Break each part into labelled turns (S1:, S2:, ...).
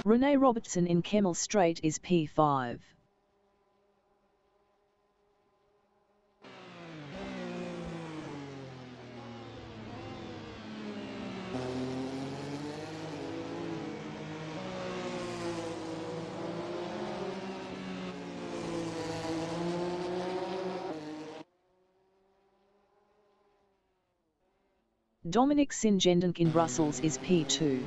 S1: Rene Robertson in Kemmel Straight is P5. Dominic Singendonk in Brussels is P2.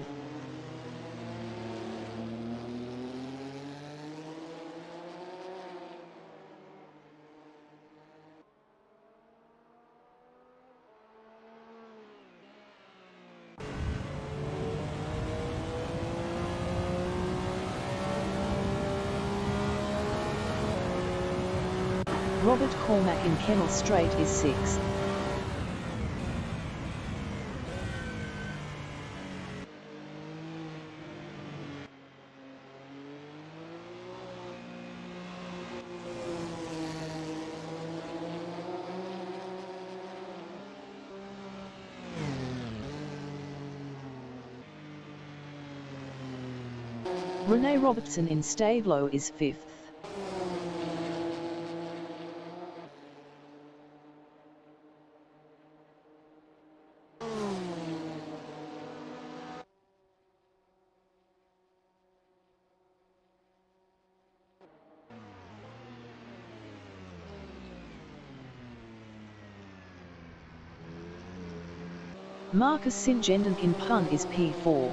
S1: Robert Cormack in Kemmel Straight is 6th. Rene Robertson in Stavelot is 5th. Marcus Singendonk in Pun is P4.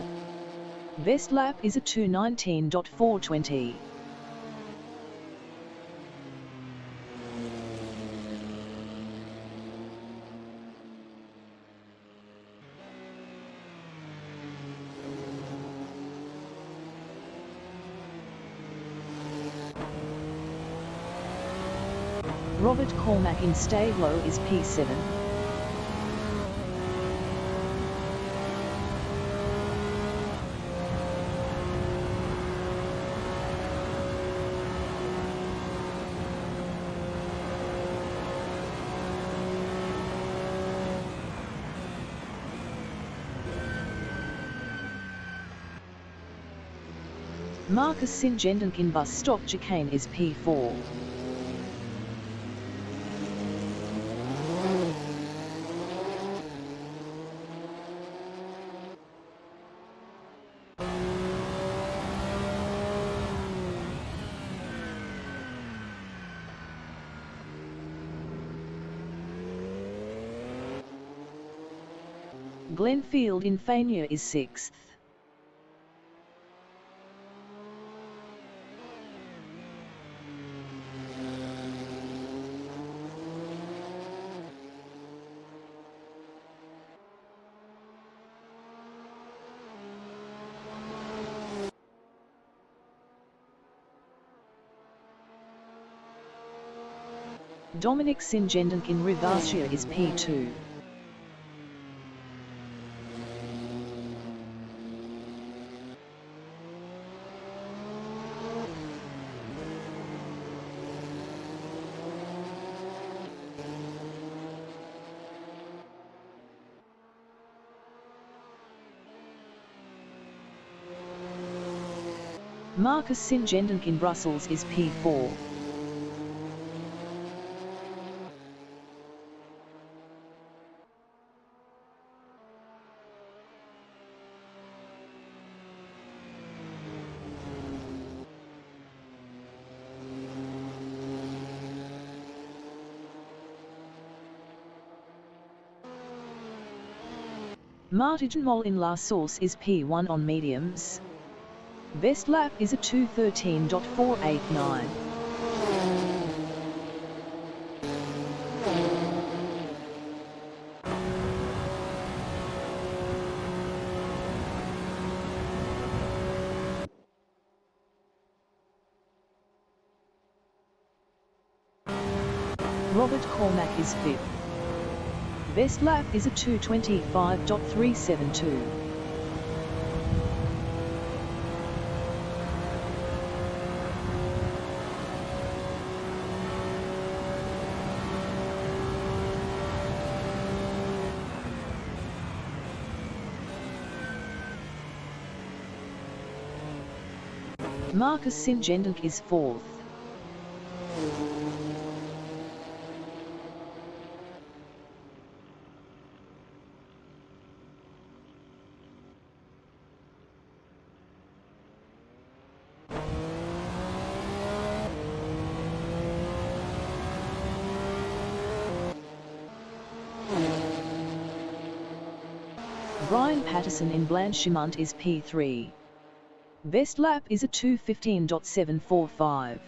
S1: Best lap is a 2:19.420. Robert Cormack in Stavelot is P7. Marcus Singendonk in Bus Stop Chicane is P4. Glenfield in Fania is 6th. Dominic Singendonk in Rivascia is P2. Marcus Singendonk in Brussels is P4. Martin Moll in La Source is P1 on mediums. Best lap is a 2:13.489. Robert Cormack is 5th. Best lap is a 2:25.372. Marcus Singendonk is 4th. Brian Patterson in Blanchimont is P3. Best lap is a 2:15.745.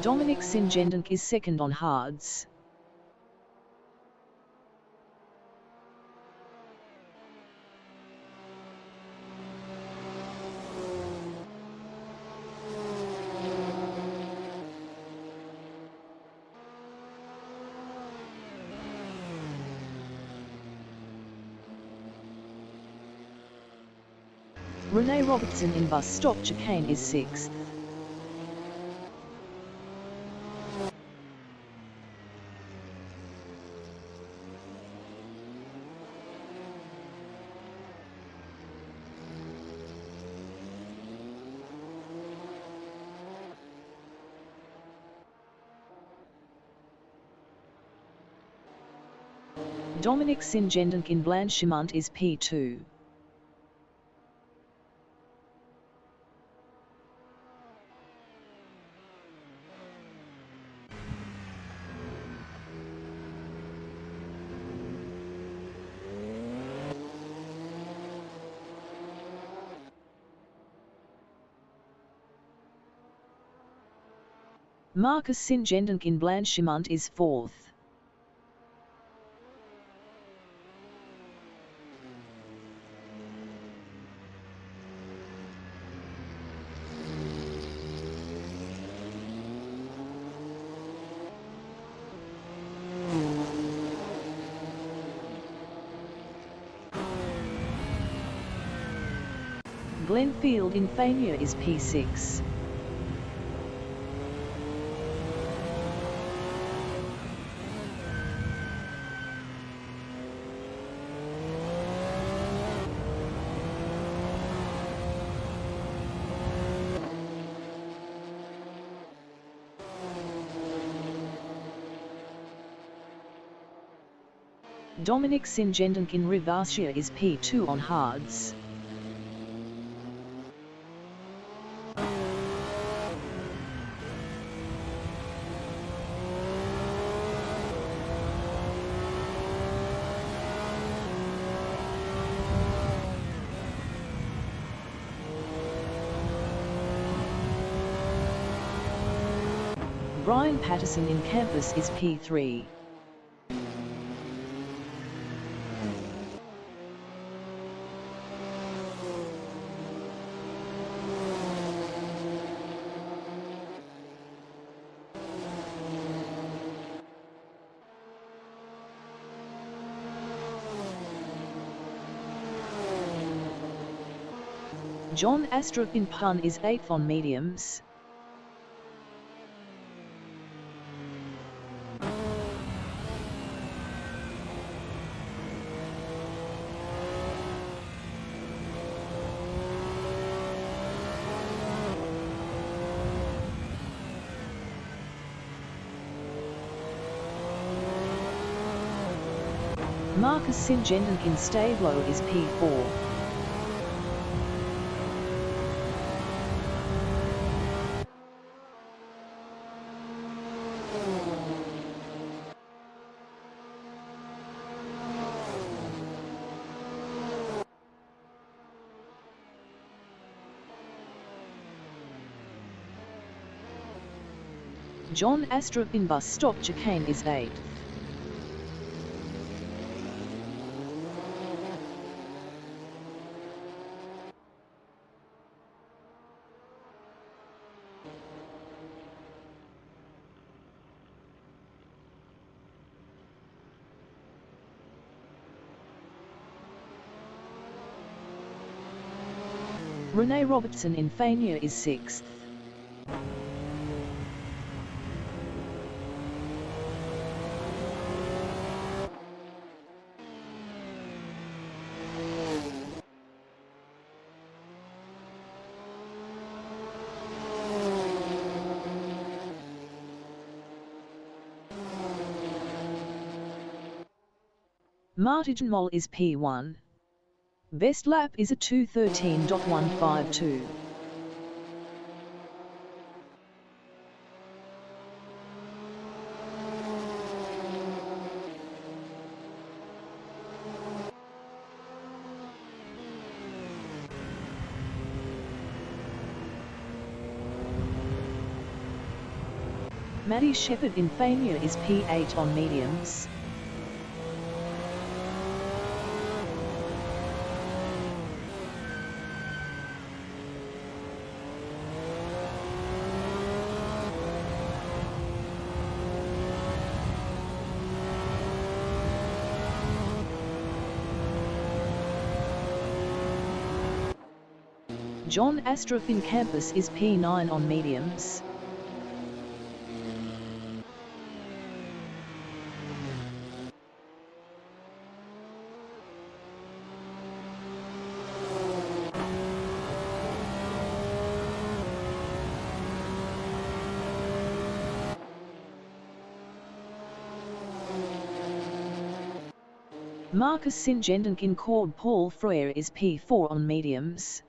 S1: Dominic Singendonk is 2nd on hards. Rene Robertson in bus stop chicane is 6th. Dominic Singendonk in Blanchimont is P2. Marcus Singendonk in Blanchimont is 4th. Glenfield in Fania is P6. Dominic Singendonk in Rivascia is P2 on hards. Brian Patterson in Campus is P3. John Astrup in Pun is 8th on mediums. Marcus Singendonk in Stablo is P4. John Astrup in bus stop chicane is 8th. Rene Robertson in Fania is 6th. Martin Moll is P1. Best lap is a 2:13.152. Maddie Shepherd in Fania is P8 on mediums. John Astrup in Campus is P9 on mediums. Marcus Singendink in Cord Paul Frere is P4 on mediums.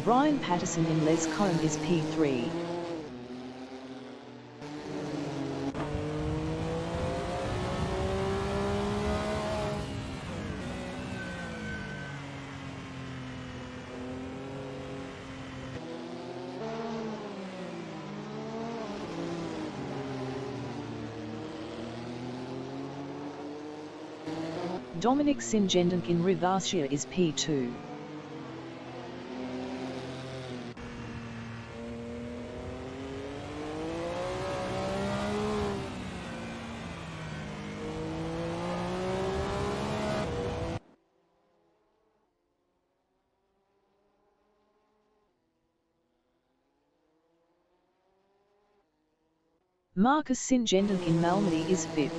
S1: Brian Patterson in Les Combe is P3. Dominic Singendink in Rivascia is P2. Marcus Singendink in Malmedy is 5th.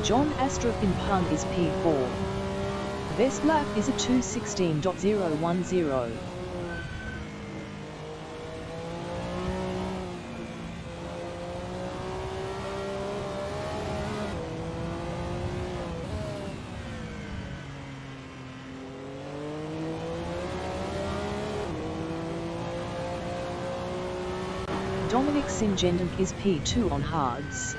S1: John Astrup in Pung is P4. Best lap is a 2:16.010. Dominic Singendink is P2 on hards.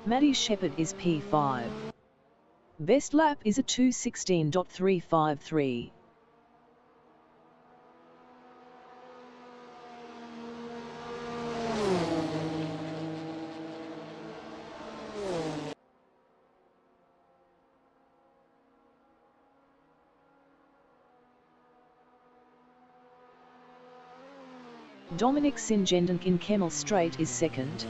S1: Maddie Shepherd is P5. Best lap is a 2:16.353. Dominic Singendink in Kemmel Straight is 2nd.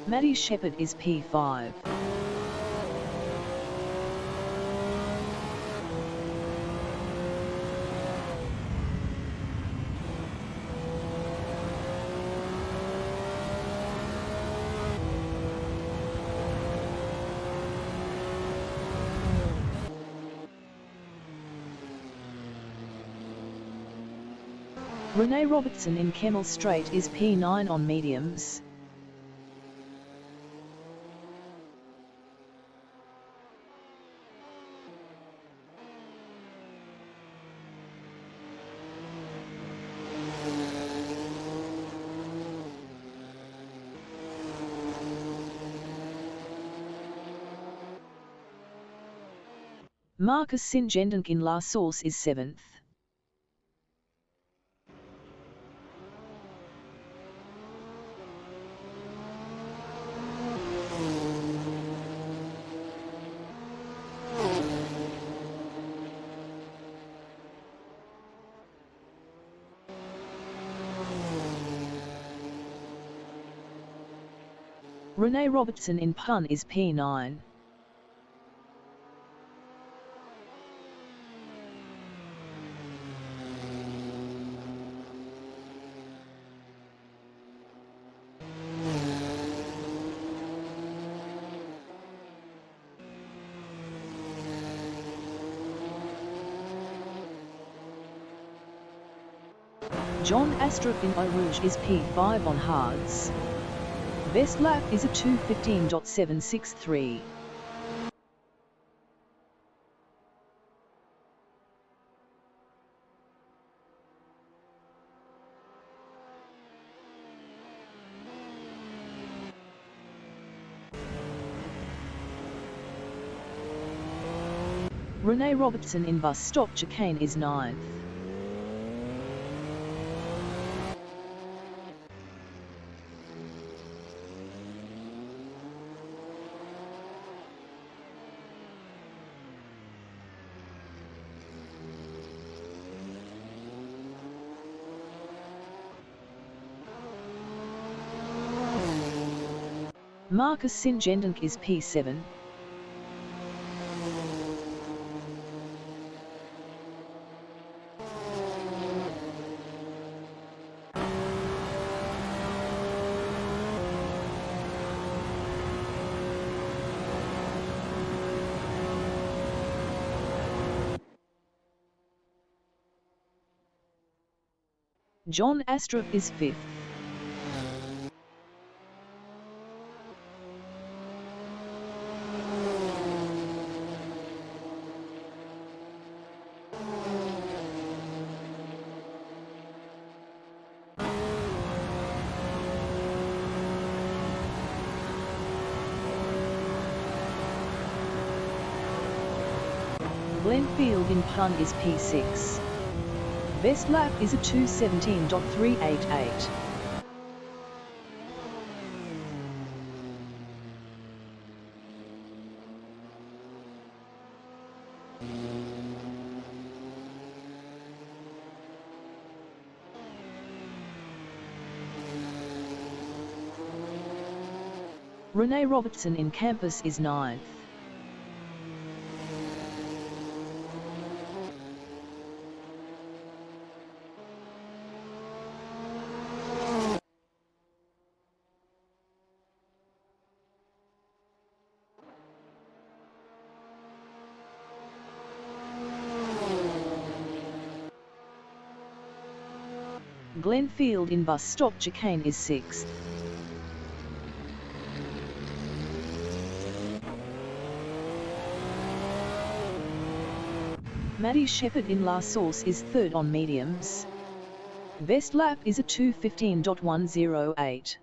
S1: Maddie Shepherd is P5. Rene Robertson in Kemmel Straight is P9 on mediums. Marcus Singendonk in La Source is 7th. Rene Robertson in Pun is P9. John Astrup in Eau Rouge is P5 on hards. Best lap is a 2:15.763. Rene Robertson in Bus Stop Chicane is 9th. Marcus Singendonk is P7. John Astrup is 5th. Glenfield in Pun is P6. Best lap is a 2:17.388. Rene Robertson in Campus is 9th. Glenfield in Bus Stop Chicane is 6th. Maddie Shepherd in La Source is 3rd on mediums. Best lap is a 2:15.108.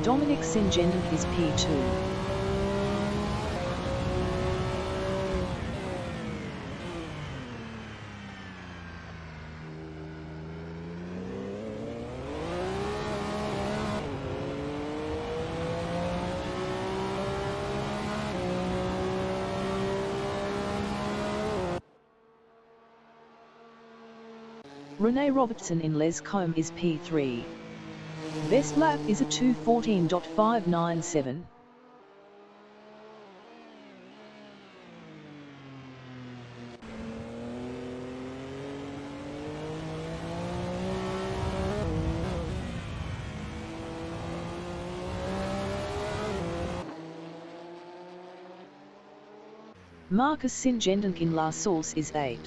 S1: Dominic Singendonk is P2. Rene Robertson in Les Combe is P3. Best lap is a 2:14.597. Marcus Singendonk in La Source is 8th.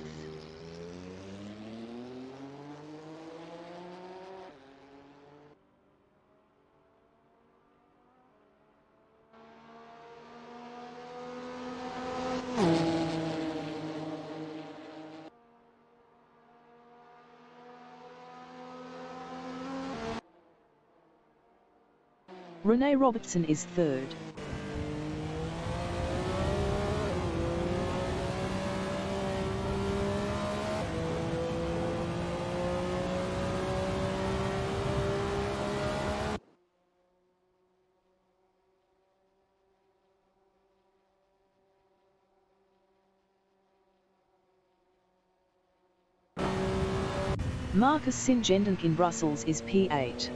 S1: Rene Robertson is 3rd. Marcus Singendonk in Brussels is P8.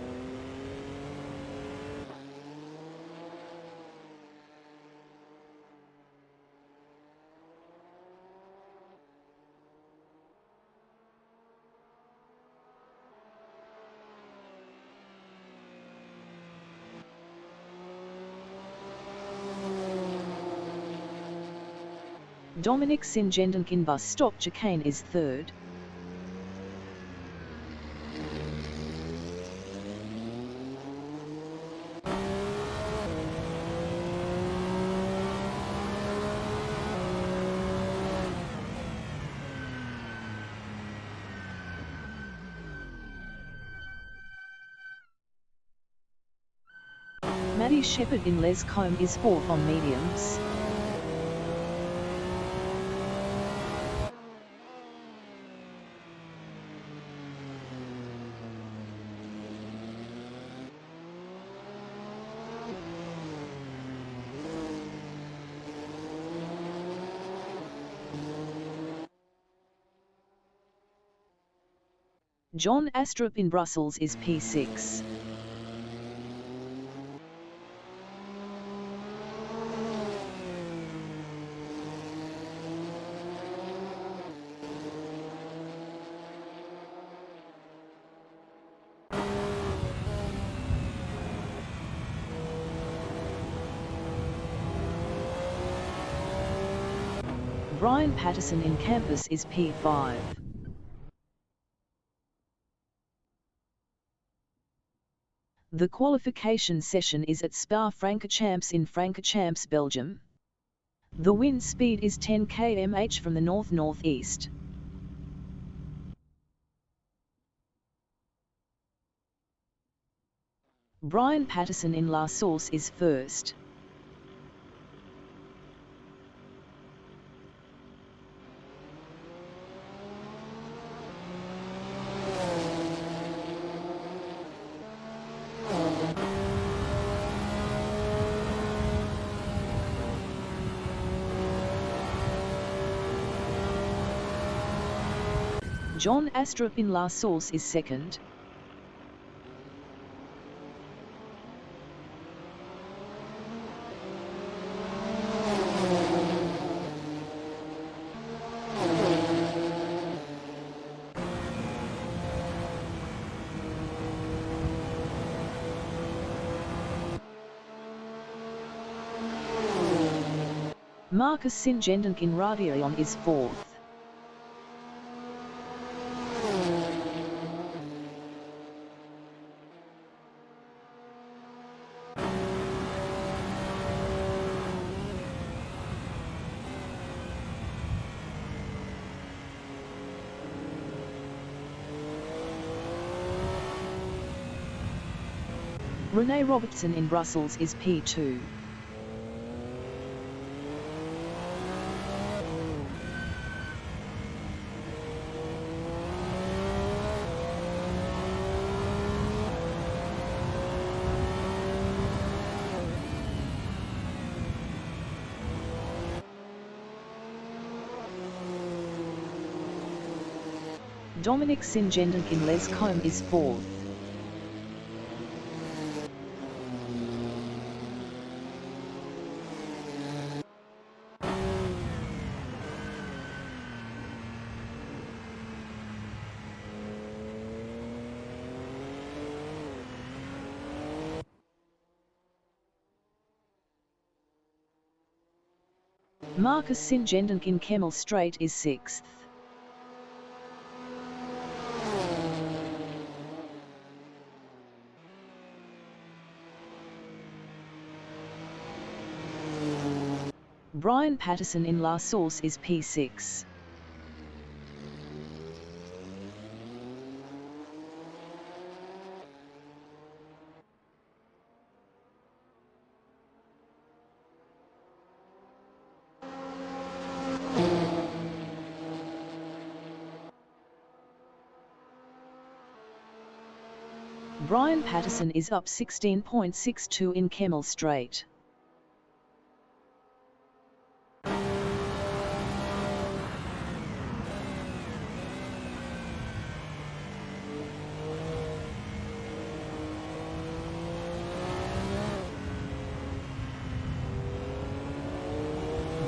S1: Dominic Singendonk in Bus Stop Chicane is 3rd. Maddie Shepherd in Les Combe is 4th on mediums. John Astrup in Brussels is P6. Brian Patterson in Campus is P5. The qualification session is at Spa-Francorchamps in Francorchamps, Belgium. The wind speed is 10 km/h from the north-northeast. Brian Patterson in La Source is 1st. John Astrup in La Source is 2nd. Marcus Singendonk in Radion is 4th. Rene Robertson in Brussels is P2. Dominic Singendonk in Les Combe is 4th. Marcus Singendonk in Kemmel Straight is 6th. Brian Patterson in La Source is P6. Brian Patterson is up 16.62 in Kemmel Straight.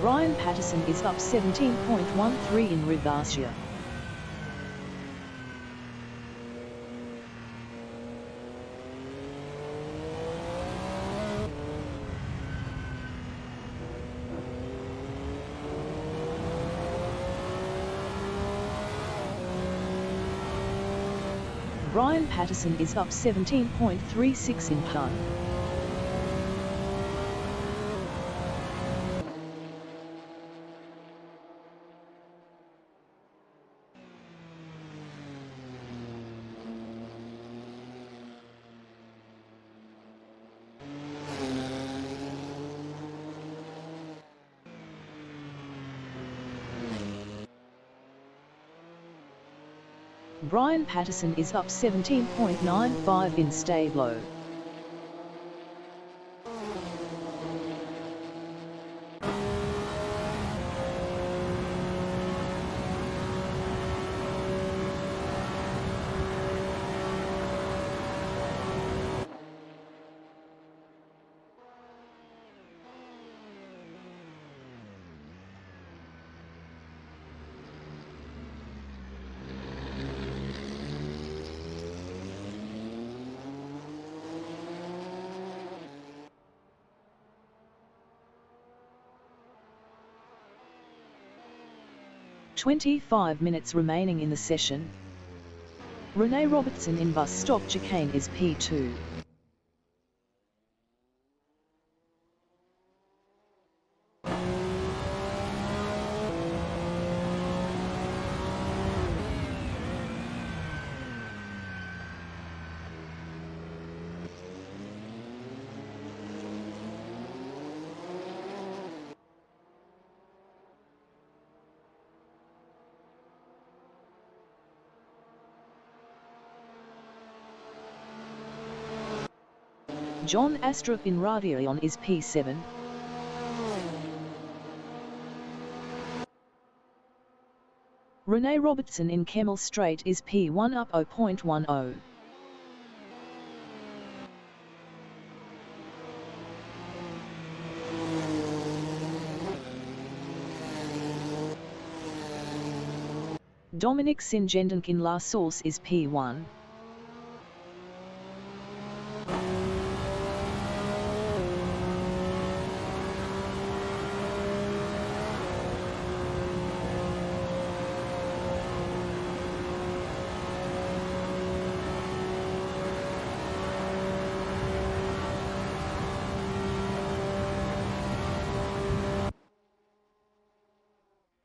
S1: Brian Patterson is up 17.13 in Rivassia. Brian Patterson is up 17.36 in Pun. Brian Patterson is up 17.95 in Stablo. "25 minutes remaining in the session. Rene Robertson in bus stop chicane is P2. John Astrup in Radion is P7. Rene Robertson in Kemmel Straight is P1 up 0.10. Dominic Singendonk in La Source is P1.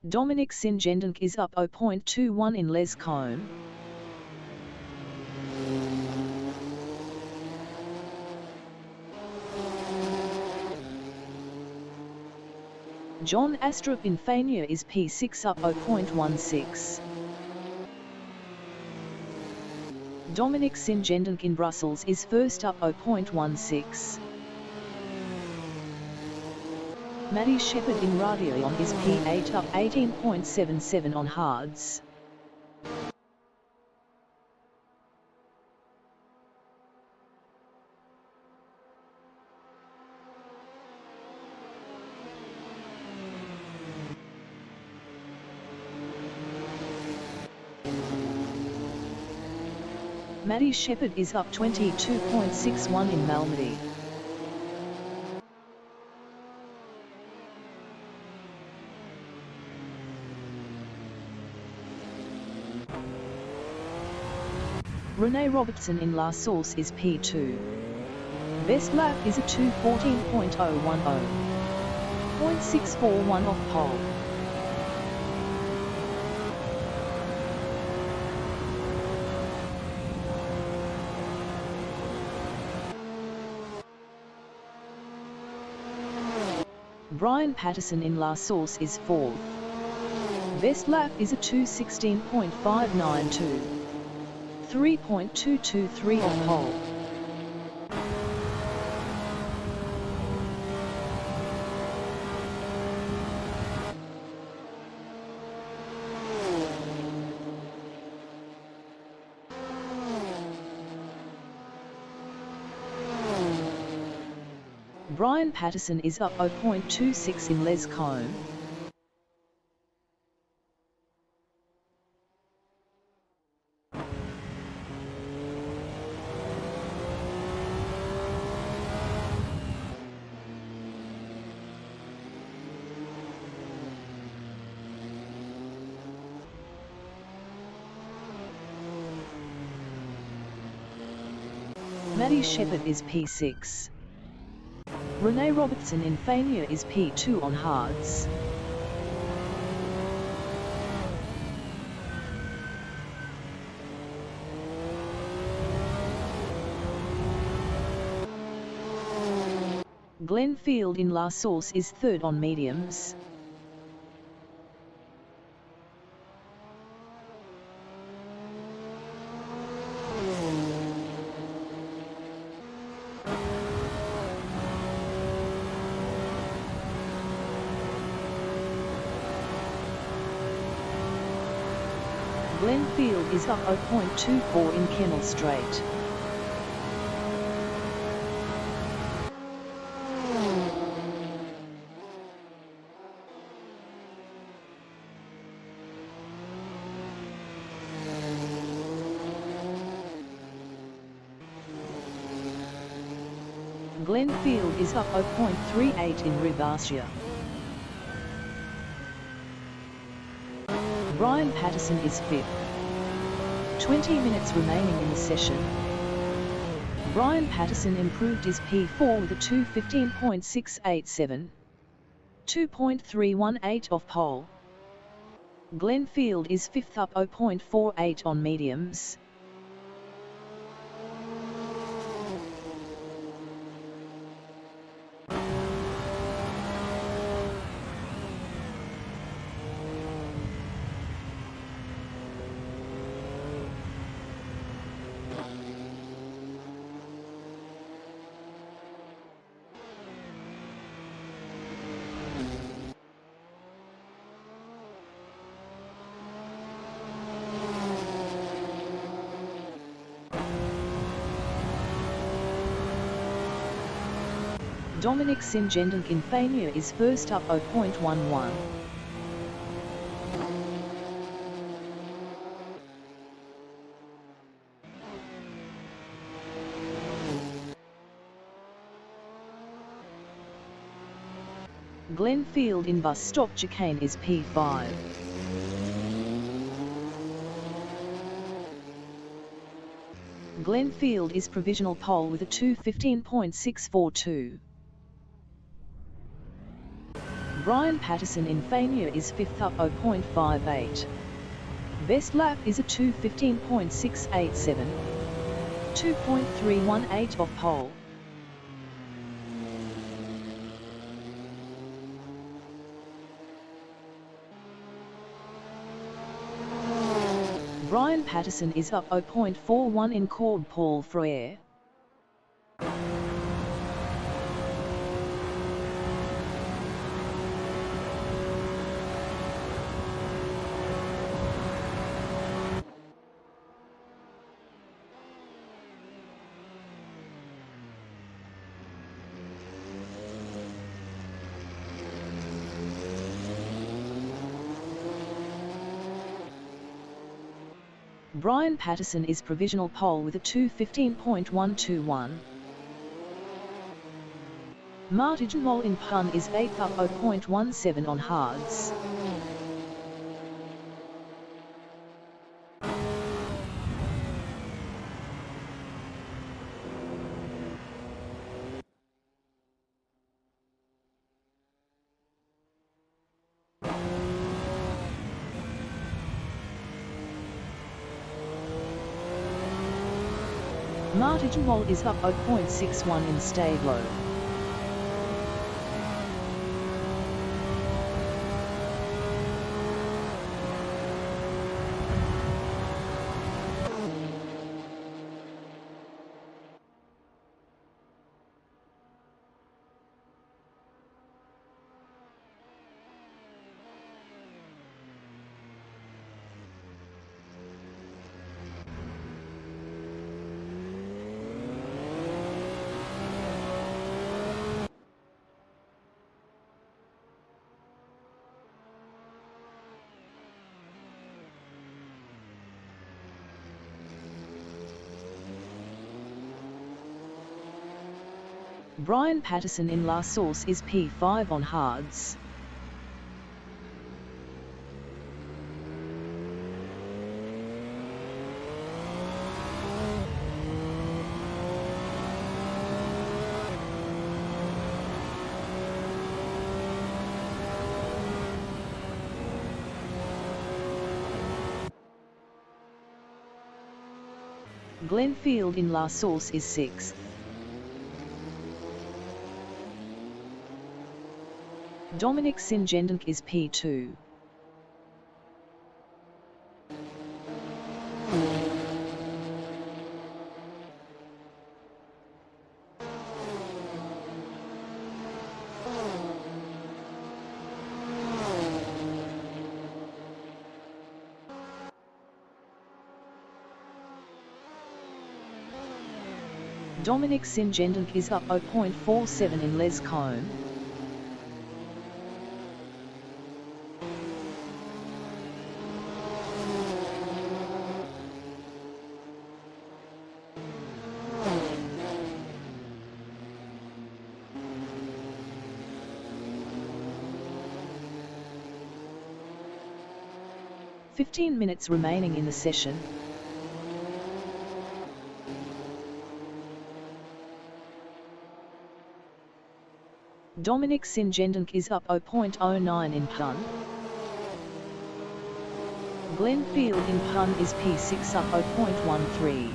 S1: Dominic Singendonk is up 0.21 in Les Combe. John Astrup in Fania is P6 up 0.16. Dominic Singendonk in Brussels is first up 0.16. Maddie Shepherd in Radion is P8 up 18.77 on hards. Maddie Shepherd is up 22.61 in Malmedy. Rene Robertson in La Source is P2. Best lap is a 2:14.010. 0.641 off pole. Brian Patterson in La Source is 4th. Best lap is a 2:16.592. 3.223 off pole. Brian Patterson is up 0.26 in Les Combe. Maddie Shepherd is P6. Rene Robertson in Fania is P2 on hards. Glenn Field in La Source is 3rd on mediums. Glenn Field is up 0.24 in Kennel Straight. Glenn Field is up 0.38 in Ribascia. Brian Patterson is 5th. 20 minutes remaining in the session. Brian Patterson improved his P4 with a 2:15.687. 2.318 off pole. Glenn Field is 5th up 0.48 on mediums. Dominic Singendonk in Fania is first up 0.11. Glenn Field in Bus Stop Chicane is P5. Glenn Field is provisional pole with a 2:15.642. Brian Patterson in Fania is 5th up 0.58. Best lap is a 2:15.687. 2.318 off pole. Brian Patterson is up 0.41 in Cord Paul Frere. Brian Patterson is provisional pole with a 2:15.121. Martin Moll in pun is 8th up 0.17 on hards. Martin Moll is up 0.61 in stayed low. Brian Patterson in La Source is P5 on hards. Glenfield in La Source is 6th. Dominic Singendonk is P2. Dominic Singendonk is up 0.47 in Les Combe. "15 minutes remaining in the session. Dominic Singendonk is up 0.09 in pun. Glenfield in pun is P6 up 0.13.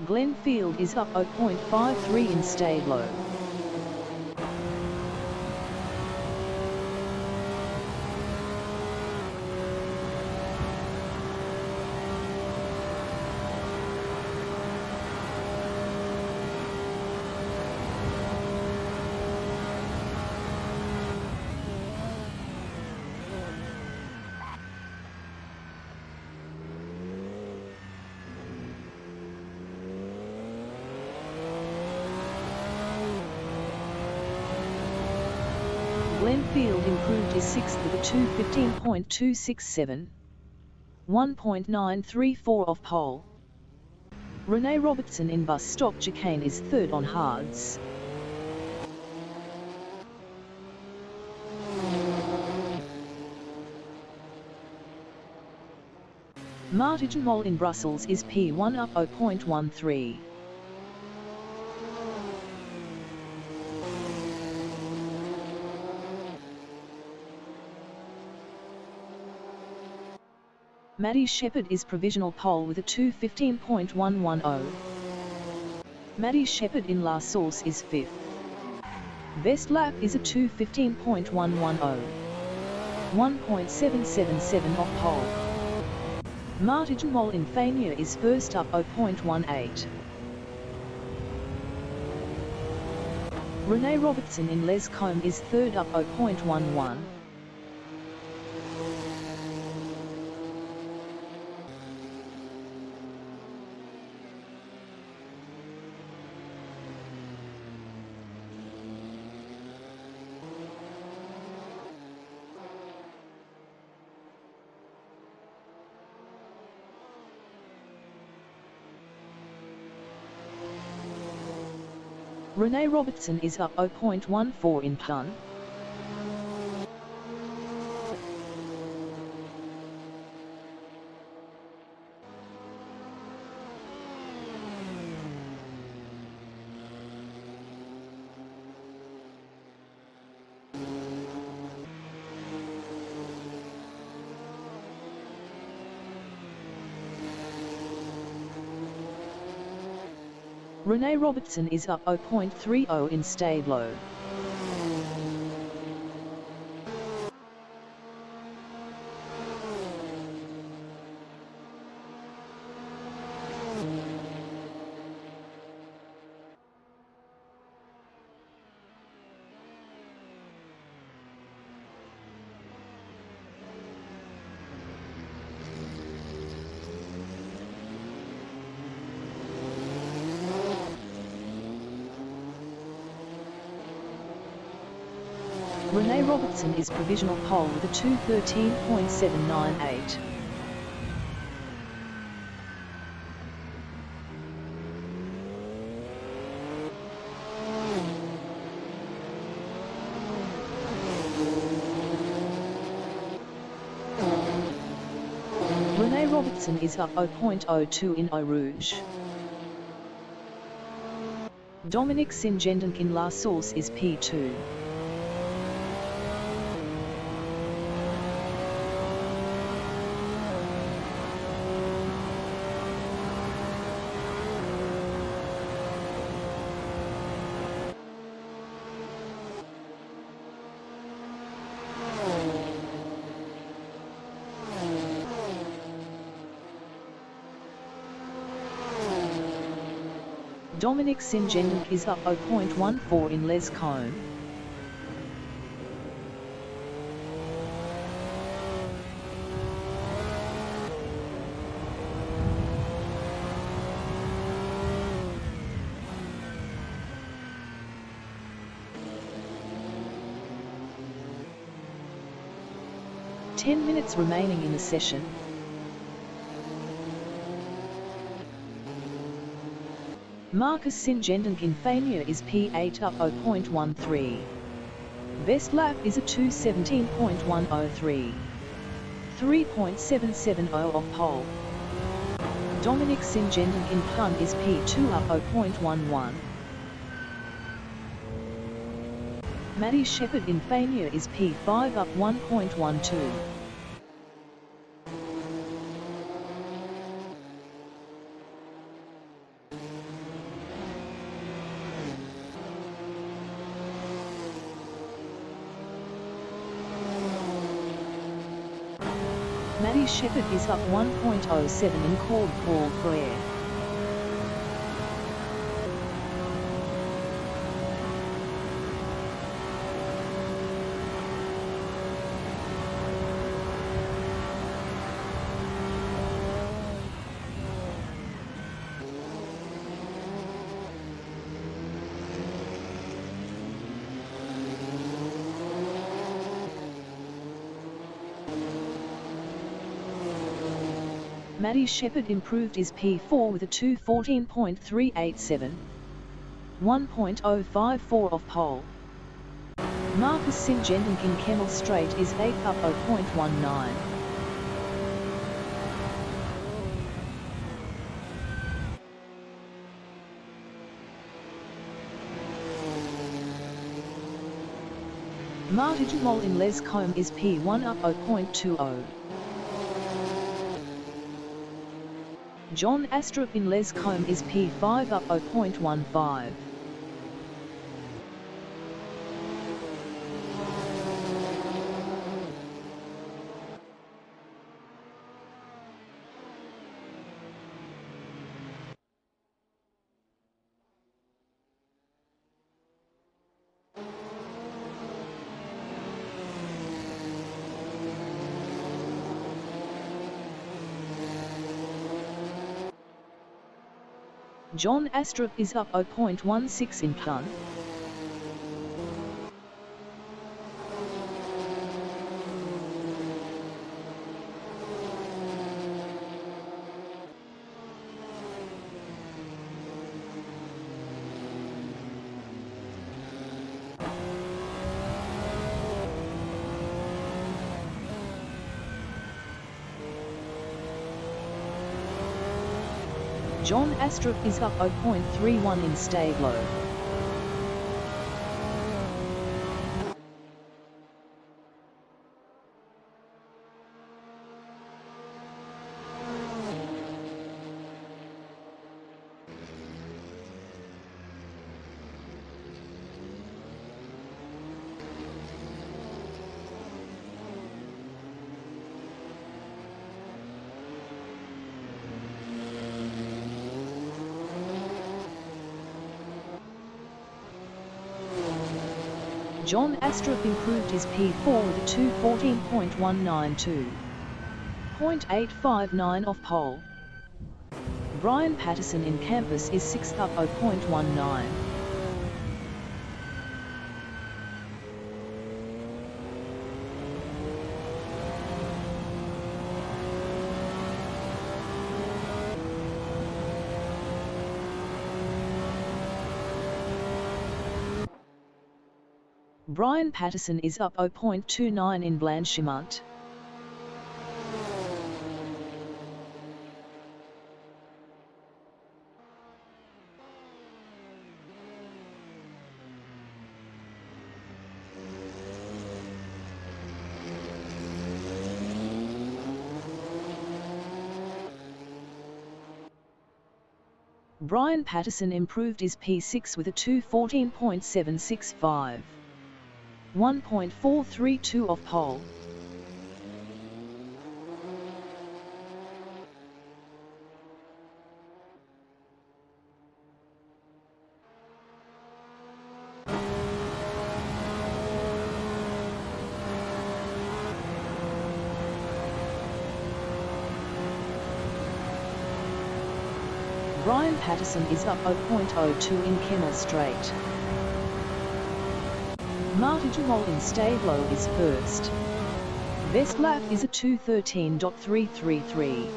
S1: Glenfield is up 0.53 in stayed low. Glenfield improved his 6th with a 2:15.267, 1.934 off pole. Rene Robertson in bus stock chicane is 3rd on hards. Martin Moll in Brussels is P1 up 0.13. Maddie Shepherd is provisional pole with a 2:15.110. Maddie Shepherd in La Source is 5th. Best lap is a 2:15.110. 1.777 off pole. Martin Moll in Fania is first up 0.18. Rene Robertson in Les Combe is 3rd up 0.11. Rene Robertson is up 0.14 in Plun. Rene Robertson is up 0.30 in Stablo. Rene Robertson is provisional pole with a 2:13.798. Rene Robertson is up 0.02 in Eau Rouge. Dominic Singendonk in La Source is P2. Dominic Singendonk is up 0.14 in Les Combe. Ten minutes remaining in the session. Marcus Singendonk in Fania is P8 up 0.13. Best lap is a 2:17.103. 3.770 off pole. Dominic Singendonk in Plum is P2 up 0.11. Maddie Shepherd in Fania is P5 up 1.12. Maddie Shepherd is up 1.07 in called Paul Frere. Maddie Shepherd improved his P4 with a 2:14.387. 1.054 off pole. Marcus Singendonk in Kemmel Straight is 8 up 0.19. Marta Dumol in Les Combe is P1 up 0.20. John Astrup in Les Combe is P5 up 0.15. John Astrup is up 0.16 in Plum. John Astrup is up 0.31 in Stablo. John Astrup improved his P4 with a 2:14.192. 0.859 off pole. Brian Patterson in Campus is 6th up 0.19. Brian Patterson is up 0.29 in Blanchimont. Brian Patterson improved his P6 with a 2:14.765. 1.432 off pole. Brian Patterson is up 0.02 in Kemmel Straight. Marty Jamal in Stablo is first. Best lap is a 2:13.333.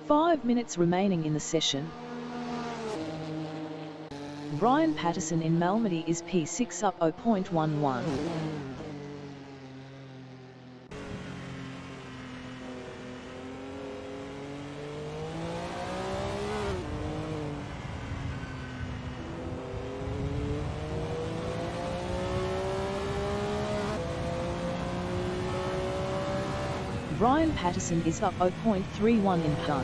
S1: 5 minutes remaining in the session. Brian Patterson in Malmedy is P6 up 0.11. Brian Patterson is up 0.31 in Plum.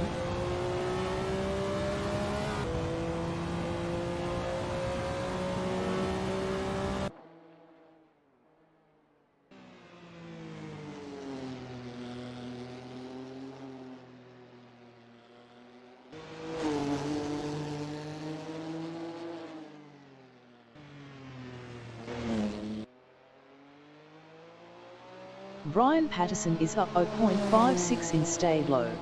S1: Brian Patterson is up 0.56 in Stablo.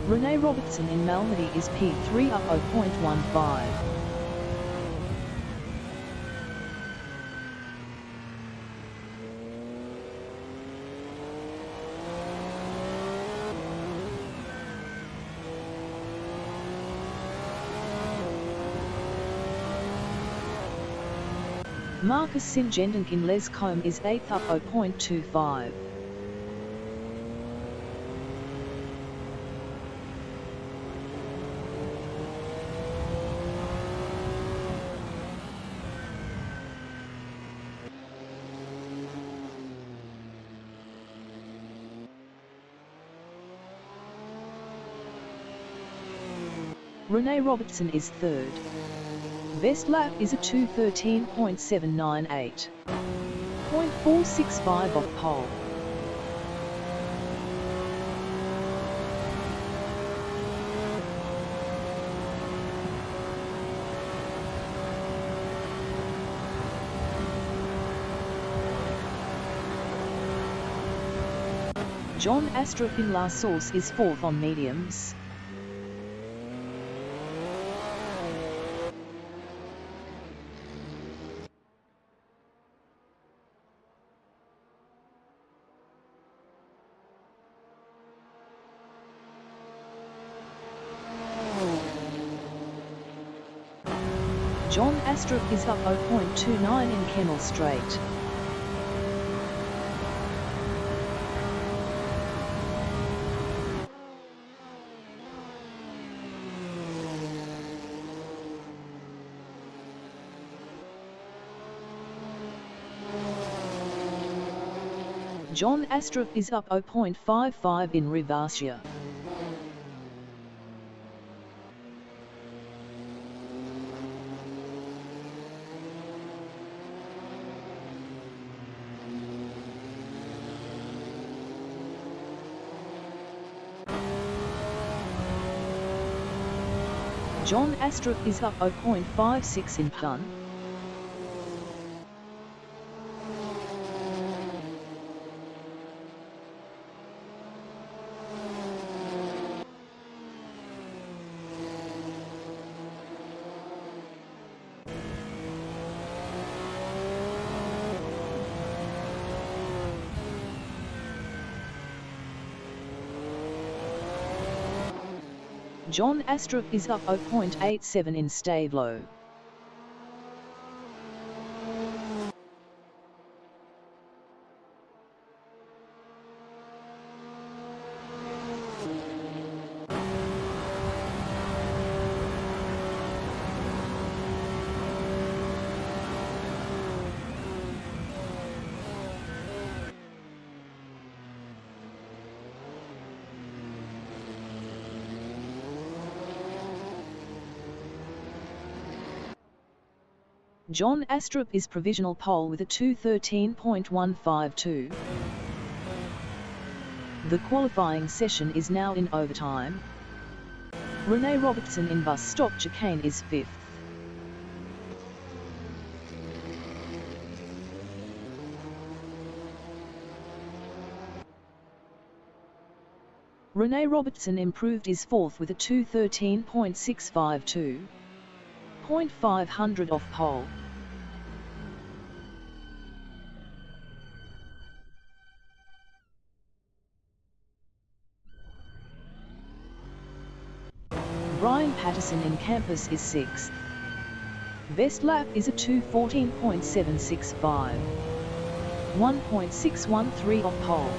S1: Rene Robertson in Malmedy is P3 up 0.15. Marcus St-Gendonk in Les Combe is 8th up 0.25. Rene Robertson is third. Best lap is a 2:13.798. 0.465 off pole. John Astrup in La Source is 4th on mediums. John Astrup is up 0.29 in Kennel Straight. John Astrup is up 0.55 in Rivassia. John Astrup is up 0.56 in Pun. John Astrup is up 0.87 in Stavelot. John Astrup is provisional pole with a 2:13.152. The qualifying session is now in overtime. Rene Robertson in bus stop chicane is 5th. Rene Robertson improved is 4th with a 2:13.652. 0.500 off pole. Brian Patterson in Campus is 6th. Best lap is a 2:14.765. 1.613 off pole.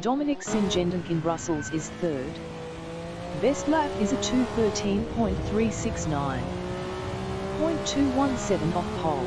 S1: Dominic Singendink in Brussels is 3rd. Best lap is a 2:13.369. 0.217 off pole.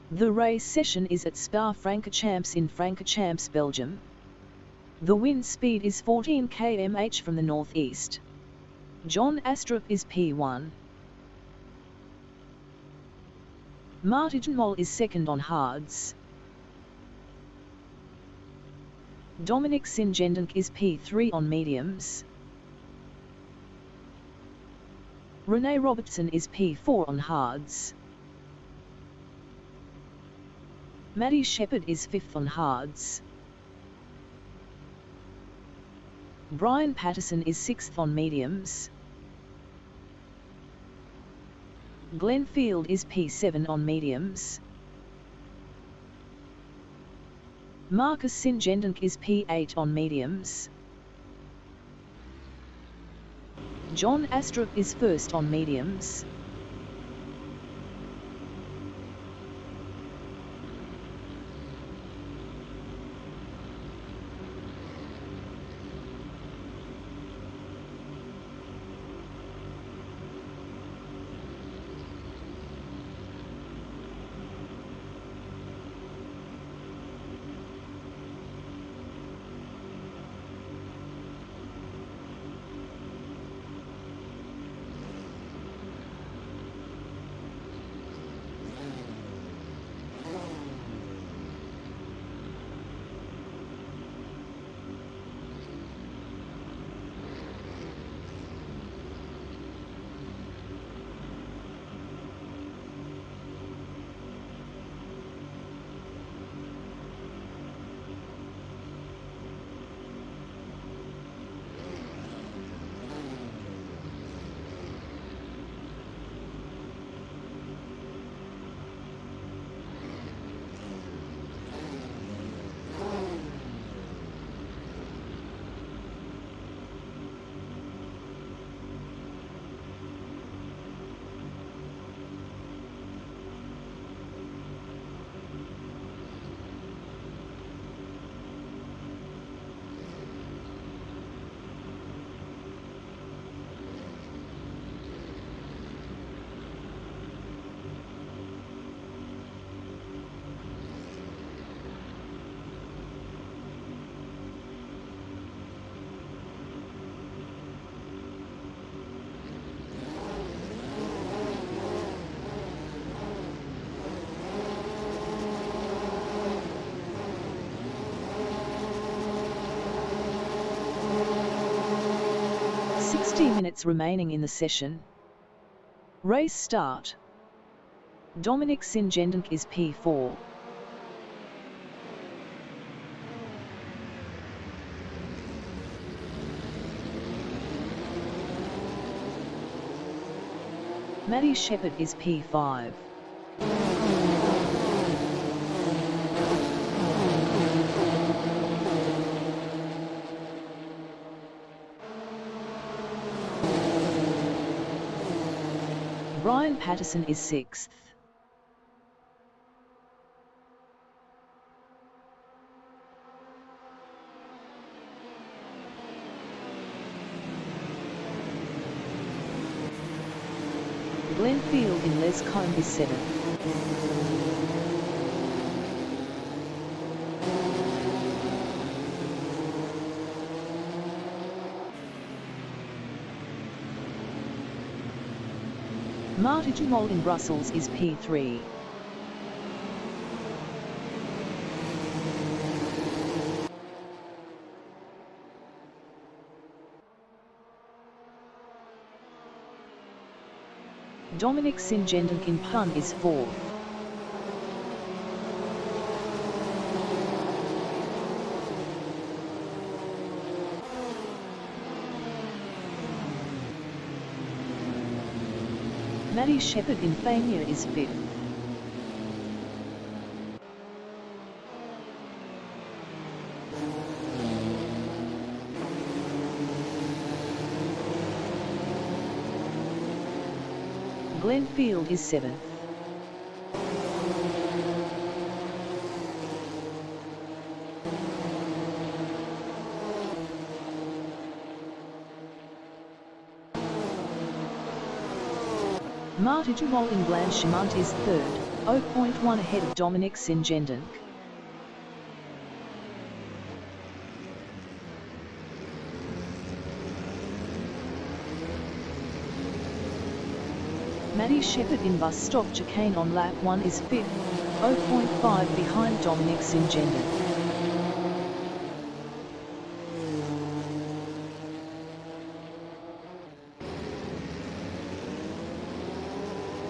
S1: The race session is at Spa-Francorchamps in Francorchamps, Belgium. The wind speed is 14 km/h from the northeast. John Astrup is P1. Martin Moll is second on hards. Dominic Singendonk is P3 on mediums. Rene Robertson is P4 on hards. Maddie Shepherd is 5th on hards. Brian Patterson is 6th on mediums. Glenn Field is P7 on mediums. Marcus Singendonk is P8 on mediums. John Astrup is 1st on mediums. Minutes remaining in the session. Race start. Dominic Singendonk is P4. Maddie Shepherd is P5. Brian Patterson is 6th. Glenn Field in Les Combes is 7th. Martin Moll in Brussels is P3. Dominic Singendonk in Pun is 4th. Maddie Shepherd in Fania is 5th. Glenn Field is 7th. Martin Moll in Blanchimont is 3rd. 0.1 ahead of Dominic Singendink. Maddie Shepherd in bus stop chicane on lap 1 is 5th, 0.5 behind Dominic Singendink.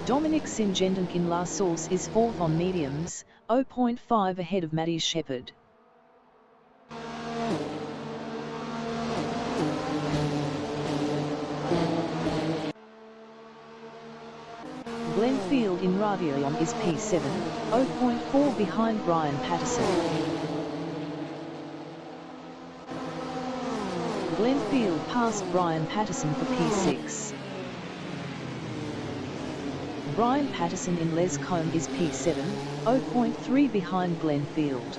S1: Dominic Singendink in La Source is 4th on mediums, 0.5 ahead of Maddie Shepherd. Glenfield in Ravillon is P7, 0.4 behind Brian Patterson. Glenfield passed Brian Patterson for P6. Brian Patterson in Les Combe is P7, 0.3 behind Glenfield.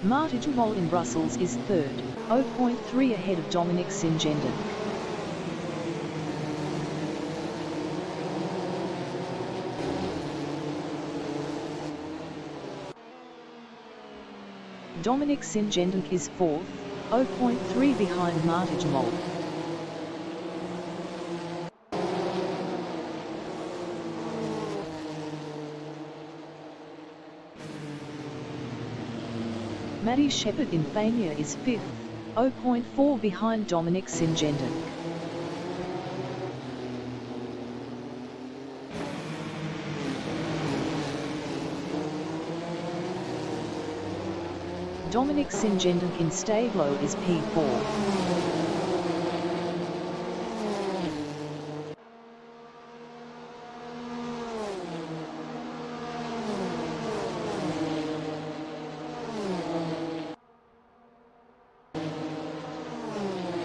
S1: Martijewol in Brussels is 3rd, 0.3 ahead of Dominic Singendink. Dominic Singendink is 4th, 0.3 behind Martijewol. Maddie Shepherd in Fania is 5th, 0.4 behind Dominic Singendink. Dominic Singendink in Stablo is P4.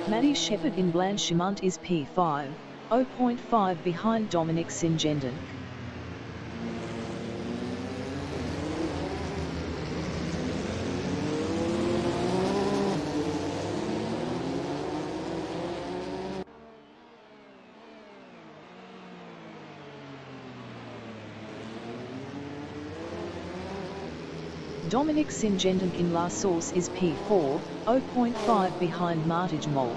S1: Maddie Shepherd in Blanchimont is P5, 0.5 behind Dominic Singendink. Dominic Singendink in La Source is P4, 0.5 behind Martijewol.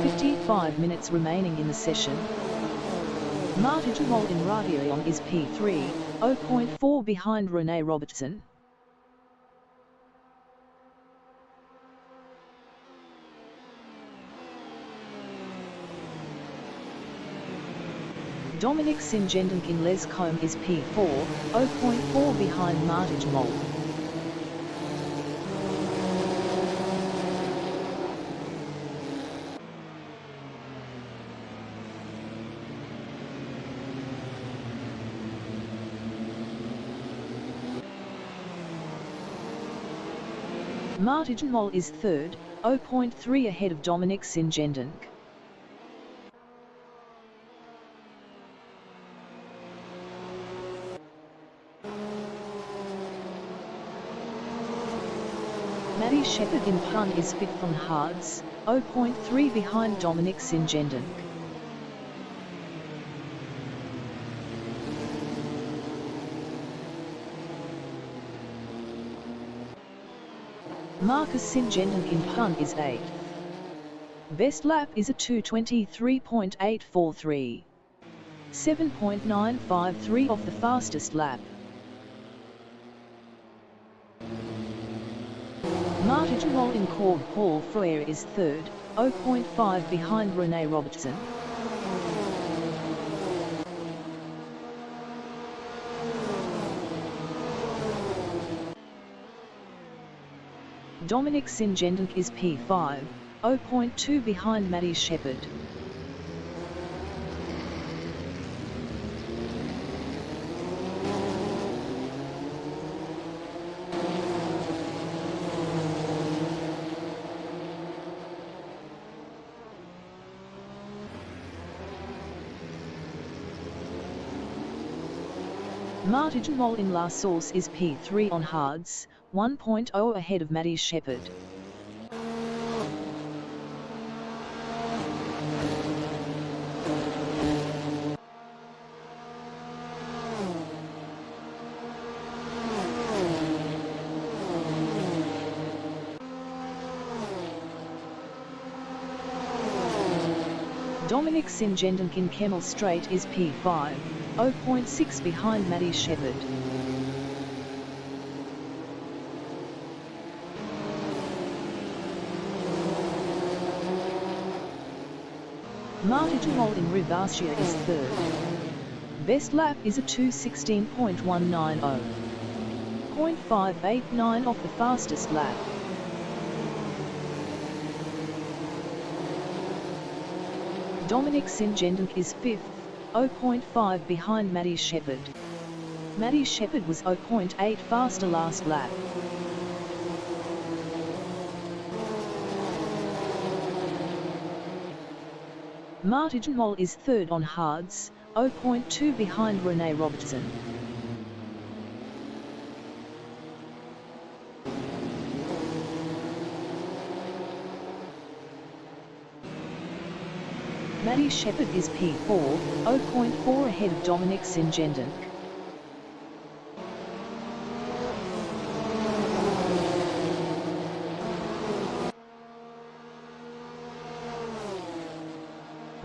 S1: "55 minutes remaining in the session. Martijewol in Ravillon is P3, 0.4 behind Rene Robertson. Dominic Singendink in Les Combe is P4, 0.4 behind Martijewol. Martijewol is 3rd, 0.3 ahead of Dominic Singendink. Maddie Shepherd in Pun is 5th on hards, 0.3 behind Dominic Singendink. Marcus Singendink in Pun is 8th. Best lap is a 2:23.843. 7.953 off the fastest lap. Martijewol in Corb Paul Frere is 3rd, 0.5 behind Rene Robertson. Dominic Singendink is P5, 0.2 behind Maddie Shepherd. Martin Mol in La Source is P3 on hards, 1.0 ahead of Maddie Shepherd. Dominic Singendonk in Kemmel Straight is P5, 0.6 behind Maddie Shepherd. Martin Mol in Rivascia is third. Best lap is a 2:16.190. 0.589 off the fastest lap. Dominic Singendonk is fifth, 0.5 behind Maddie Shepherd. Maddie Shepherd was 0.8 faster last lap. Martin Mol is third on hards, 0.2 behind Rene Robertson. Maddie Shepherd is P4, 0.4 ahead of Dominic Singendonk.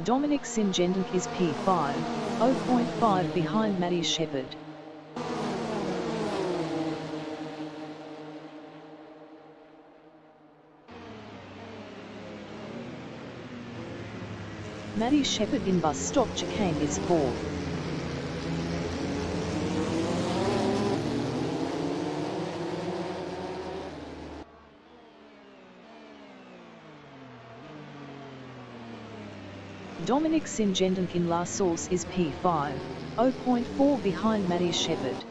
S1: Dominic Singendonk is P5, 0.5 behind Maddie Shepherd. Maddie Shepherd in bus stop chicane is fourth. Dominic Singendonk in La Source is P5, 0.4 behind Maddie Shepherd.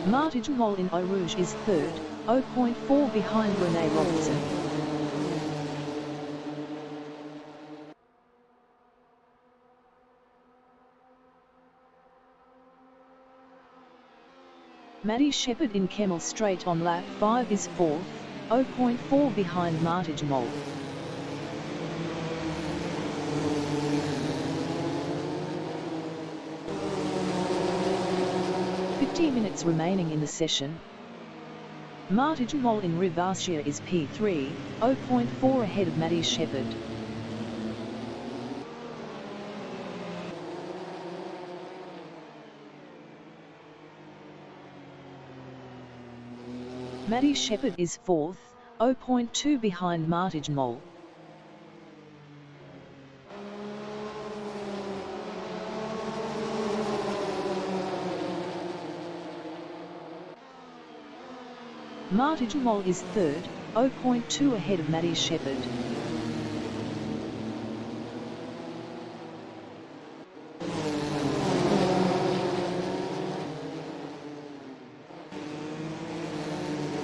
S1: Martin Mol in Eau Rouge is third, 0.4 behind Rene Robertson. Maddie Shepherd in Kemmel Straight on lap 5 is fourth, 0.4 behind Martin Mol. Minutes remaining in the session. Martin Mol in Rivascia is P3, 0.4 ahead of Maddie Shepherd. Maddie Shepherd is fourth, 0.2 behind Martin Mol. Martin Mol is third, 0.2 ahead of Maddie Shepherd.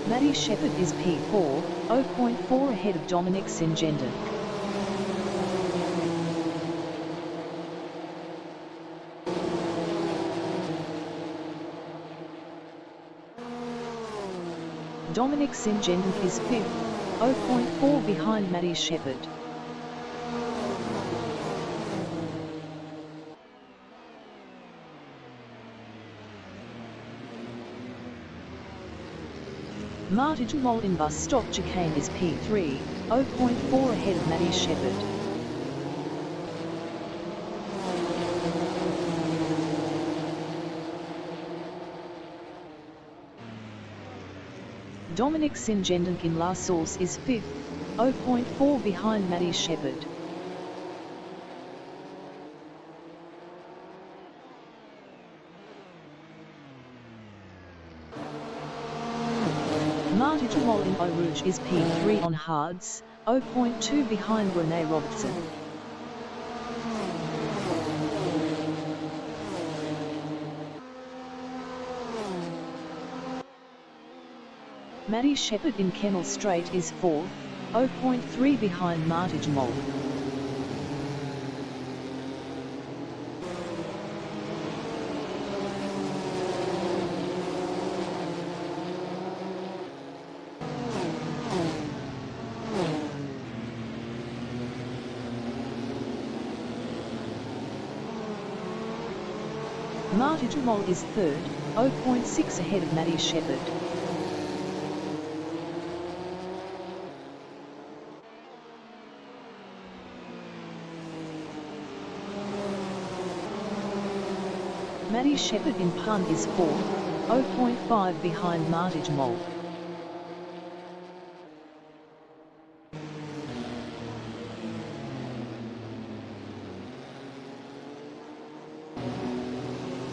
S1: Maddie Shepherd is P4, 0.4 ahead of Dominic Singendonk. Dominic Singendonk is fifth, 0.4 behind Maddie Shepherd. Martin Mol in bus stop chicane is P3, 0.4 ahead of Maddie Shepherd. Dominic Singendonk in La Source is fifth, 0.4 behind Maddie Shepherd. Martin Mol in Eau Rouge is P3 on hards, 0.2 behind Rene Robertson. Maddie Shepherd in Kemmel Straight is fourth, 0.3 behind ReneRmotorsport. ReneRmotorsport is third, 0.6 ahead of ReneRmotorsport. ReneRmotorsport in Pun is fourth, 0.5 behind ReneRmotorsport.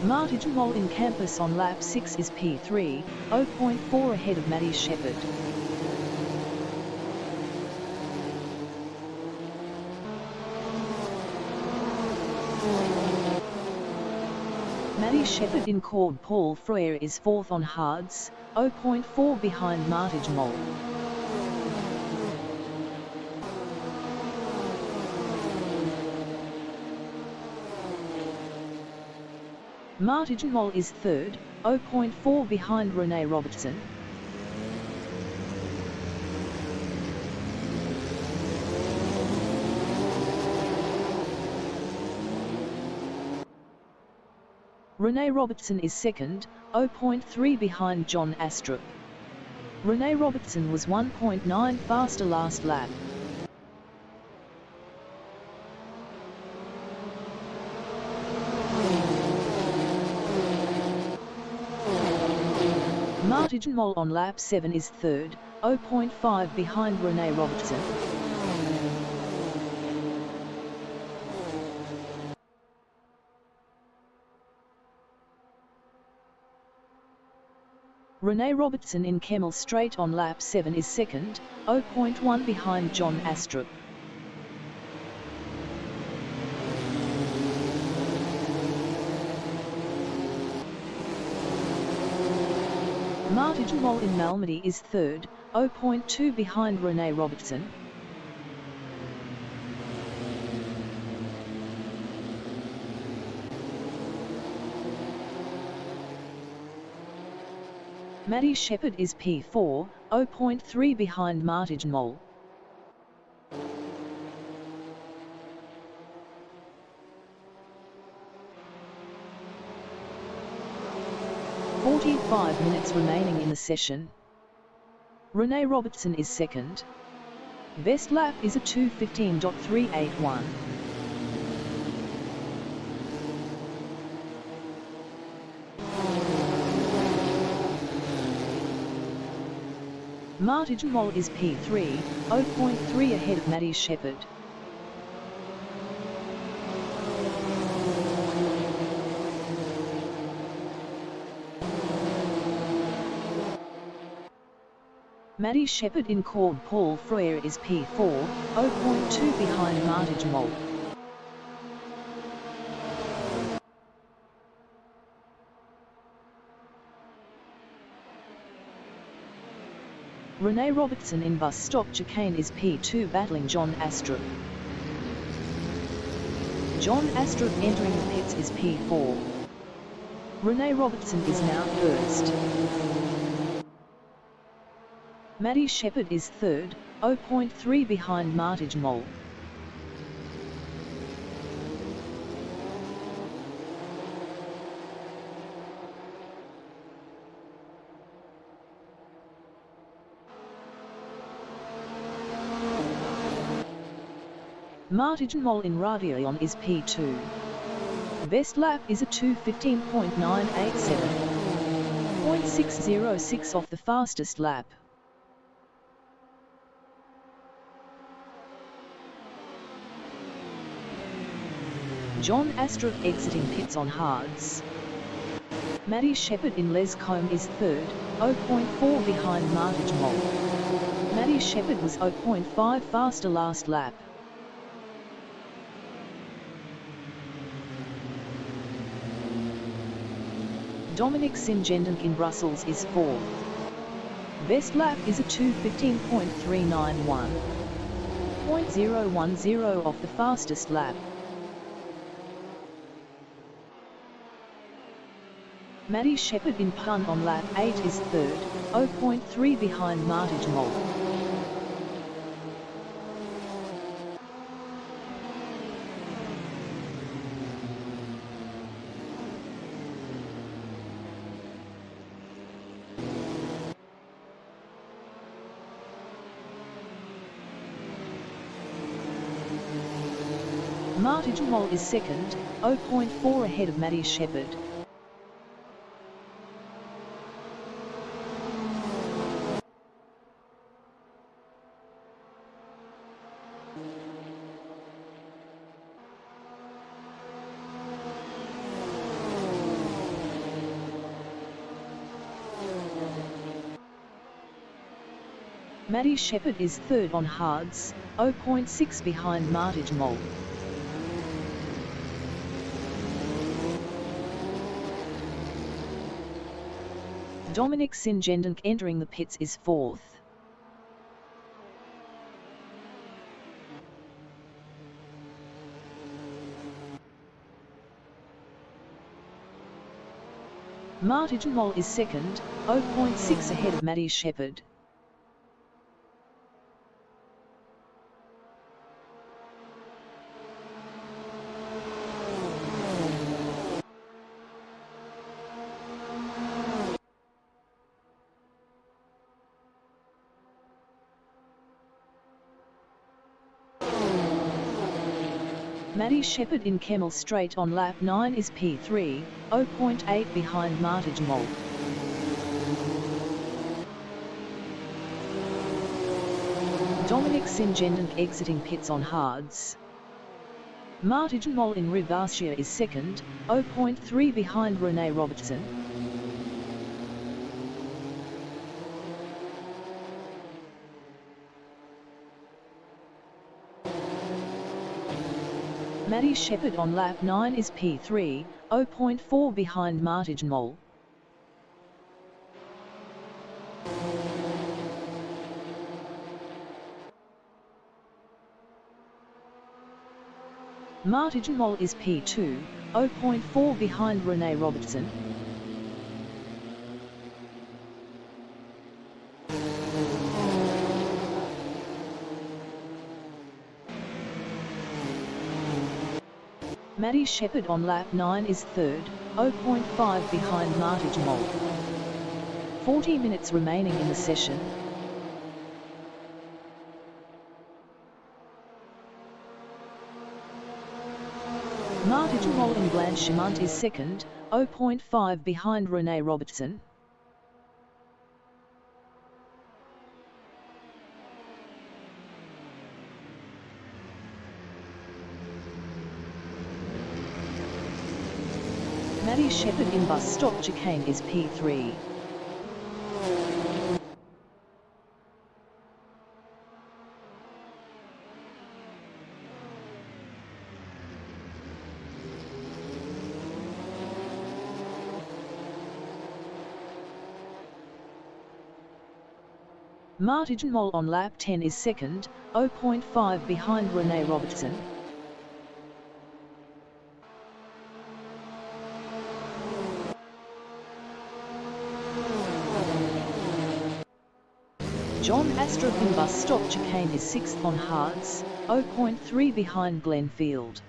S1: ReneRmotorsport in Campus on lap 6 is P3, 0.4 ahead of ReneRmotorsport. ReneRmotorsport in Cord Paul Frere is fourth on hards, 0.4 behind ReneRmotorsport. ReneRmotorsport is third, 0.4 behind ReneRmotorsport. ReneRmotorsport is second, 0.3 behind John Astrup. ReneRmotorsport was 1.9 faster last lap. ReneRmotorsport on lap 7 is third, 0.5 behind ReneRmotorsport. ReneRmotorsport in Kemmel Straight on lap 7 is second, 0.1 behind John Astrup. ReneRmotorsport in Malmedy is third, 0.2 behind ReneRmotorsport. ReneRmotorsport is P4, 0.3 behind ReneRmotorsport. "45 minutes remaining in the session. ReneRmotorsport is second. Best lap is a 2:15.381. ReneRmotorsport is P3, 0.3 ahead of ReneRmotorsport. ReneRmotorsport in Cord Paul Frere is P4, 0.2 behind ReneRmotorsport. ReneRmotorsport in Bus Stop Chicane is P2 battling John Astrup. John Astrup entering the pits is P4. ReneRmotorsport is now first. ReneRmotorsport is third, 0.3 behind ReneRmotorsport. ReneRmotorsport in Ravillon is P2. Best lap is a 2:15.987. 0.606 off the fastest lap. John Astrup exiting pits on hards. ReneRmotorsport in Lescombe is third, 0.4 behind ReneRmotorsport. ReneRmotorsport was 0.5 faster last lap. Dominic St-Gendon in Brussels is fourth. Best lap is a 2:15.391. 0.010 off the fastest lap. Maddie Shepherd in pun on lap 8 is third, 0.3 behind Martijn Mol. Martijn Mol is second, 0.4 ahead of Maddie Shepherd. Maddie Shepherd is third on hards, 0.6 behind Martijn Mol. Dominic Singendonk entering the pits is fourth. Martijn Mol is second, 0.6 ahead of Maddie Shepherd. Maddie Shepherd in Kemmel Straight on lap 9 is P3, 0.8 behind Martijn Mol. Dominic Singendonk exiting pits on hards. Martijn Mol in Rivascia is second, 0.3 behind Rene Robertson. Maddie Shepherd on lap 9 is P3, 0.4 behind Martijn Mol. Martijn Mol is P2, 0.4 behind Rene Robertson. Maddie Shepherd on lap 9 is third, 0.5 behind Martijn Mol. 40 minutes remaining in the session. Martijn Mol in Blanchimont is second, 0.5 behind Rene Robertson. Maddie Shepherd in bus stop chicane is P3. Martijn Mol on lap 10 is second, 0.5 behind Rene Robertson. John Astrup in bus stop chicane is 6th on hards, 0.3 behind Glenn Field.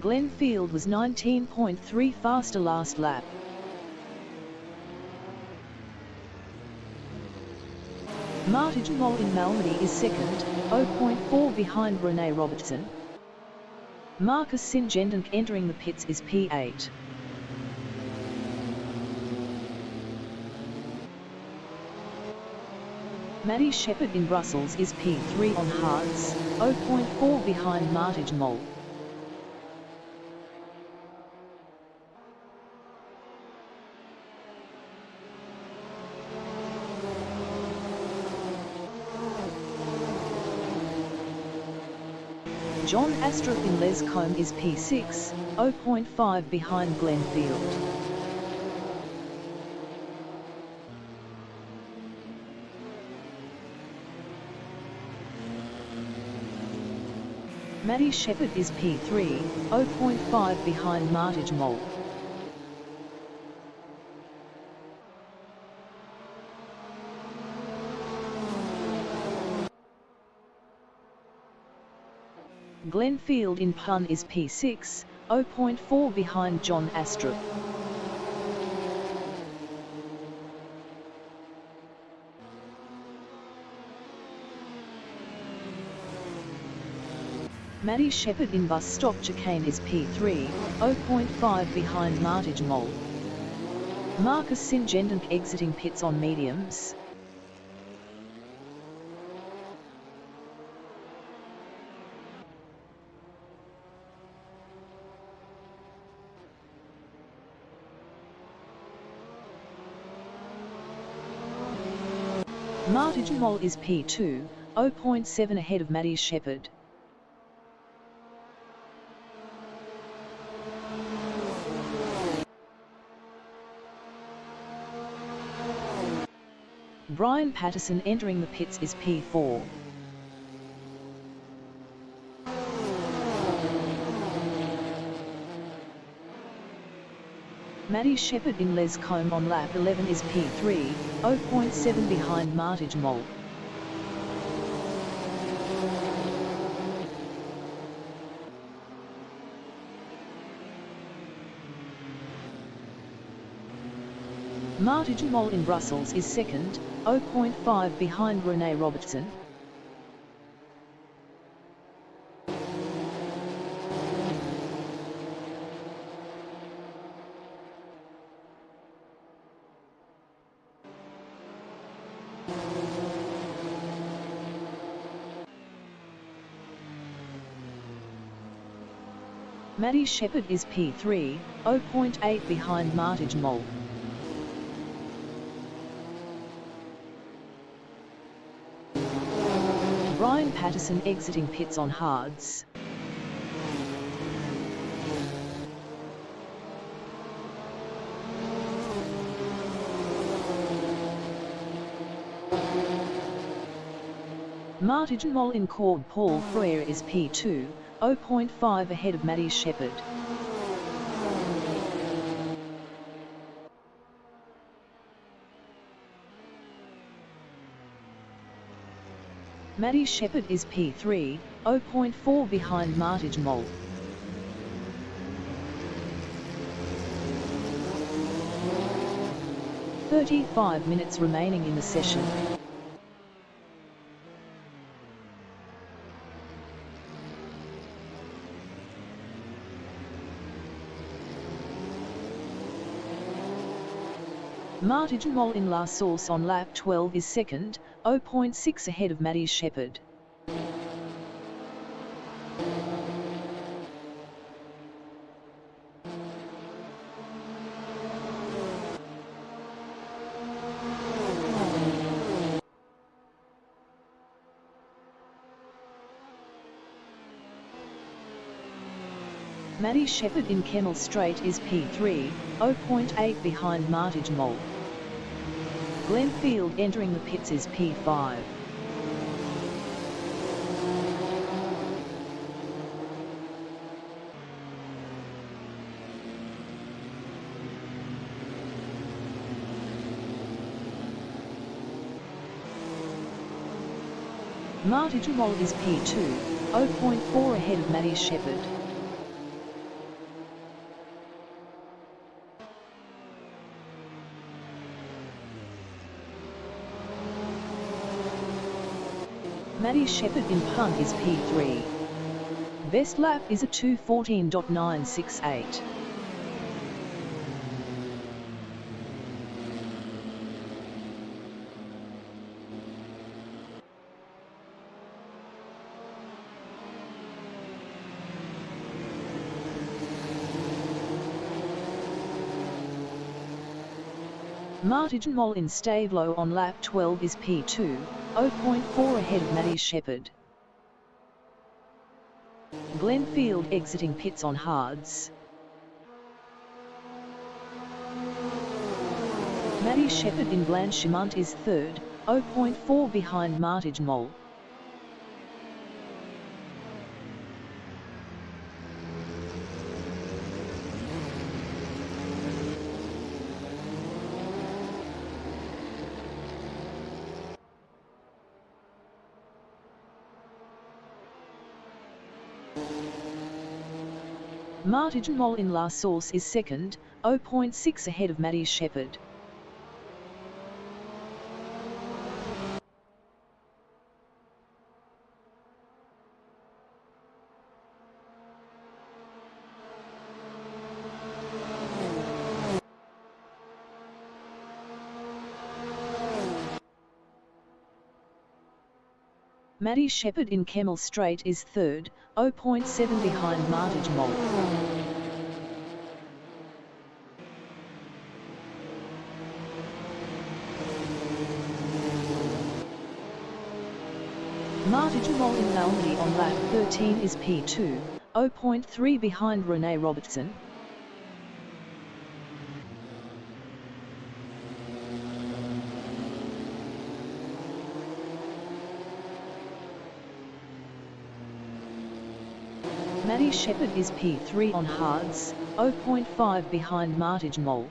S1: Glenn Field was 19.3 faster last lap. Martijn Mol in Malmedy is second, 0.4 behind Rene Robertson. Marcus Singendonk entering the pits is P8. Maddie Shepherd in Brussels is P3 on hards, 0.4 behind Martijn Mol. John Astrup in Les Combe is P6, 0.5 behind Glenn Field. Maddie Shepherd is P3, 0.5 behind Martage Mole. Glenfield in Pun is P6, 0.4 behind John Astrup. Maddie Shepherd in Bus Stop Chicane is P3, 0.5 behind Martage Mole. Marcus Singendent exiting pits on mediums. Martage Mole is P2, 0.7 ahead of Maddie Shepherd. Brian Patterson entering the pits is P4. Maddie Shepherd in Les Combe on lap 11 is P3, 0.7 behind Martage Mole. Martage Mole in Brussels is second, 0.5 behind Rene Robertson. Maddie Shepherd is P3, 0.8 behind Martage Mole. Brian Patterson exiting pits on hards. Martage Mole in Cord Paul Frere is P2, 0.5 ahead of Maddie Shepherd. Maddie Shepherd is P3, 0.4 behind Martage Mole. "35 minutes remaining in the session. Martage Mole in La Source on lap 12 is second, 0.6 ahead of Maddie Shepherd. Maddie Shepherd in Kennel Straight is P3, 0.8 behind Martage Mole. Glenfield entering the pits is P5. Martage Mole is P2, 0.4 ahead of Maddie Shepherd. Maddie Shepherd in Punt is P3. Best lap is a 2:14.968. Martage Mole in Stavelot on lap 12 is P2, 0.4 ahead of Maddie Shepherd. Glenfield exiting pits on hards. Maddie Shepherd in Blanchimont is third, 0.4 behind Martage Mole. Martin Mol in La Source is second, 0.6 ahead of Maddie Shepherd. Maddie Shepherd in Kemmel Straight is third, 0.7 behind Martin Mol. Martin Mol in Malmedy on lap 13 is P2, 0.3 behind ReneRmotorsport-Assetto. Maddie Shepherd is P3 on hards, 0.5 behind Martin Mol.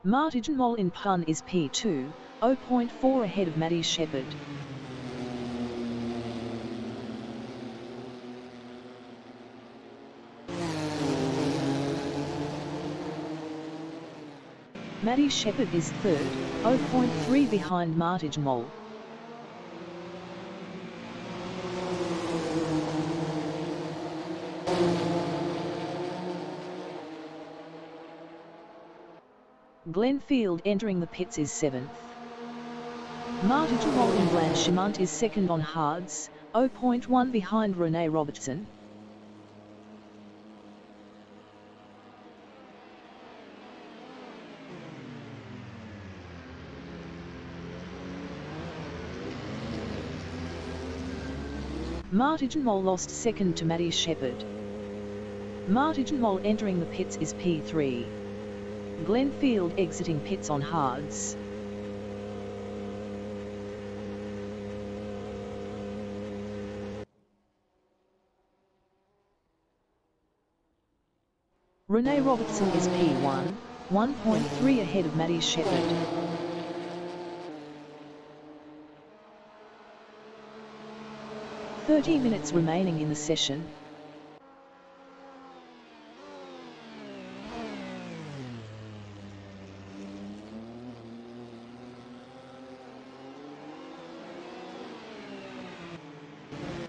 S1: Martin Mol in Pun is P2, 0.4 ahead of Maddie Shepherd. Maddie Shepherd is third, 0.3 behind Martin Mol. Glenfield entering the pits is 7th. Martin Mol in Blanchimont is second on hards, 0.1 behind ReneRmotorsport-Assetto. Martin Mol lost second to Maddie Shepherd. Martin Mol entering the pits is P3. Glenfield exiting pits on hards. ReneRmotorsport-Assetto is P1, 1.3 ahead of Maddie Shepherd. "30 minutes remaining in the session.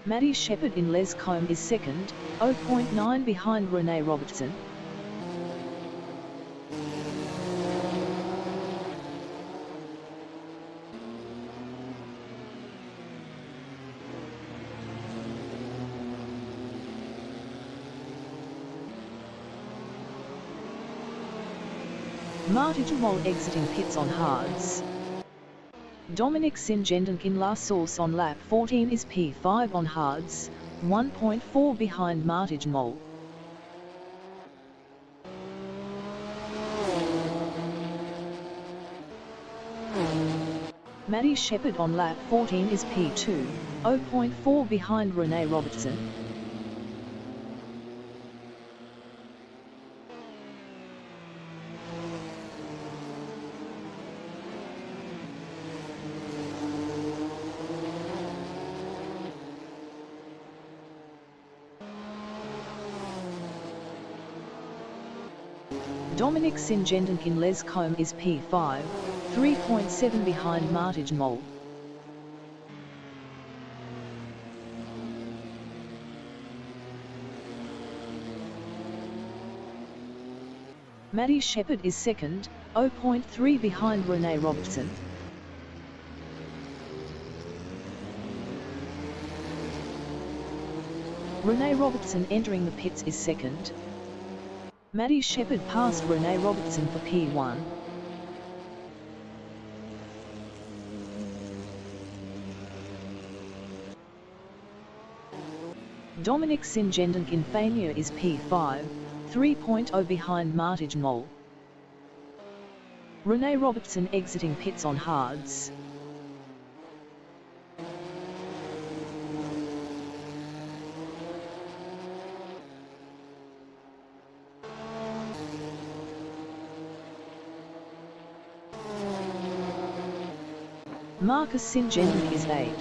S1: Maddie Shepherd in Les Combes is second, 0.9 behind ReneRmotorsport-Assetto. Martin Mol exiting pits on hards. Dominic Singendonk in La Source on lap 14 is P5 on hards, 1.4 behind Martin Mol. Maddie Shepherd on lap 14 is P2, 0.4 behind ReneRmotorsport-Assetto. Dominic Singendonk in Les Combes is P5, 3.7 behind Martin Mol. Maddie Shepherd is second, 0.3 behind ReneRmotorsport-Assetto. ReneRmotorsport-Assetto entering the pits is second. Maddie Shepherd passed ReneRmotorsport-Assetto for P1. Dominic Singendonk in Fania is P5, 3.0 behind Martin Mol. ReneRmotorsport-Assetto exiting pits on hards. Marcus Singendink is 8th.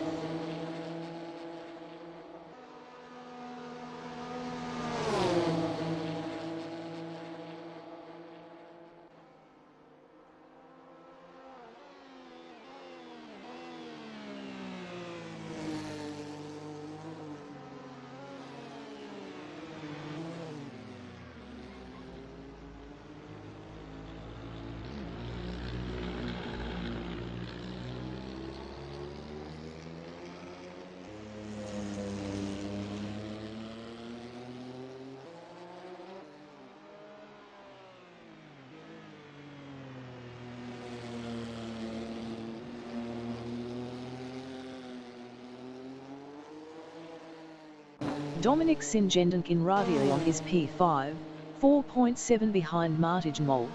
S1: Dominic Singendink in Ravilion is P5, 4.7 behind Martijn Mol.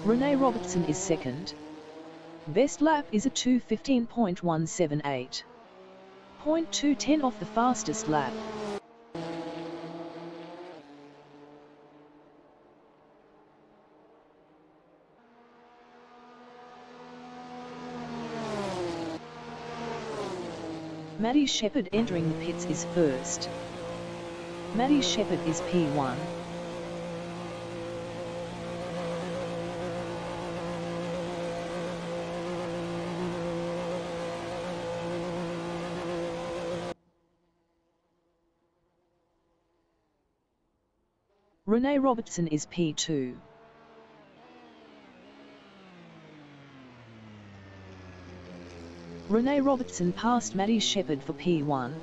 S1: Rene Robertson is 2nd. Best lap is a 2:15.178. 0.210 off the fastest lap. Maddie Shepherd entering the pits is 1st. Maddie Shepherd is P1. Rene Robertson is P2. Rene Robertson passed Maddie Shepherd for P1.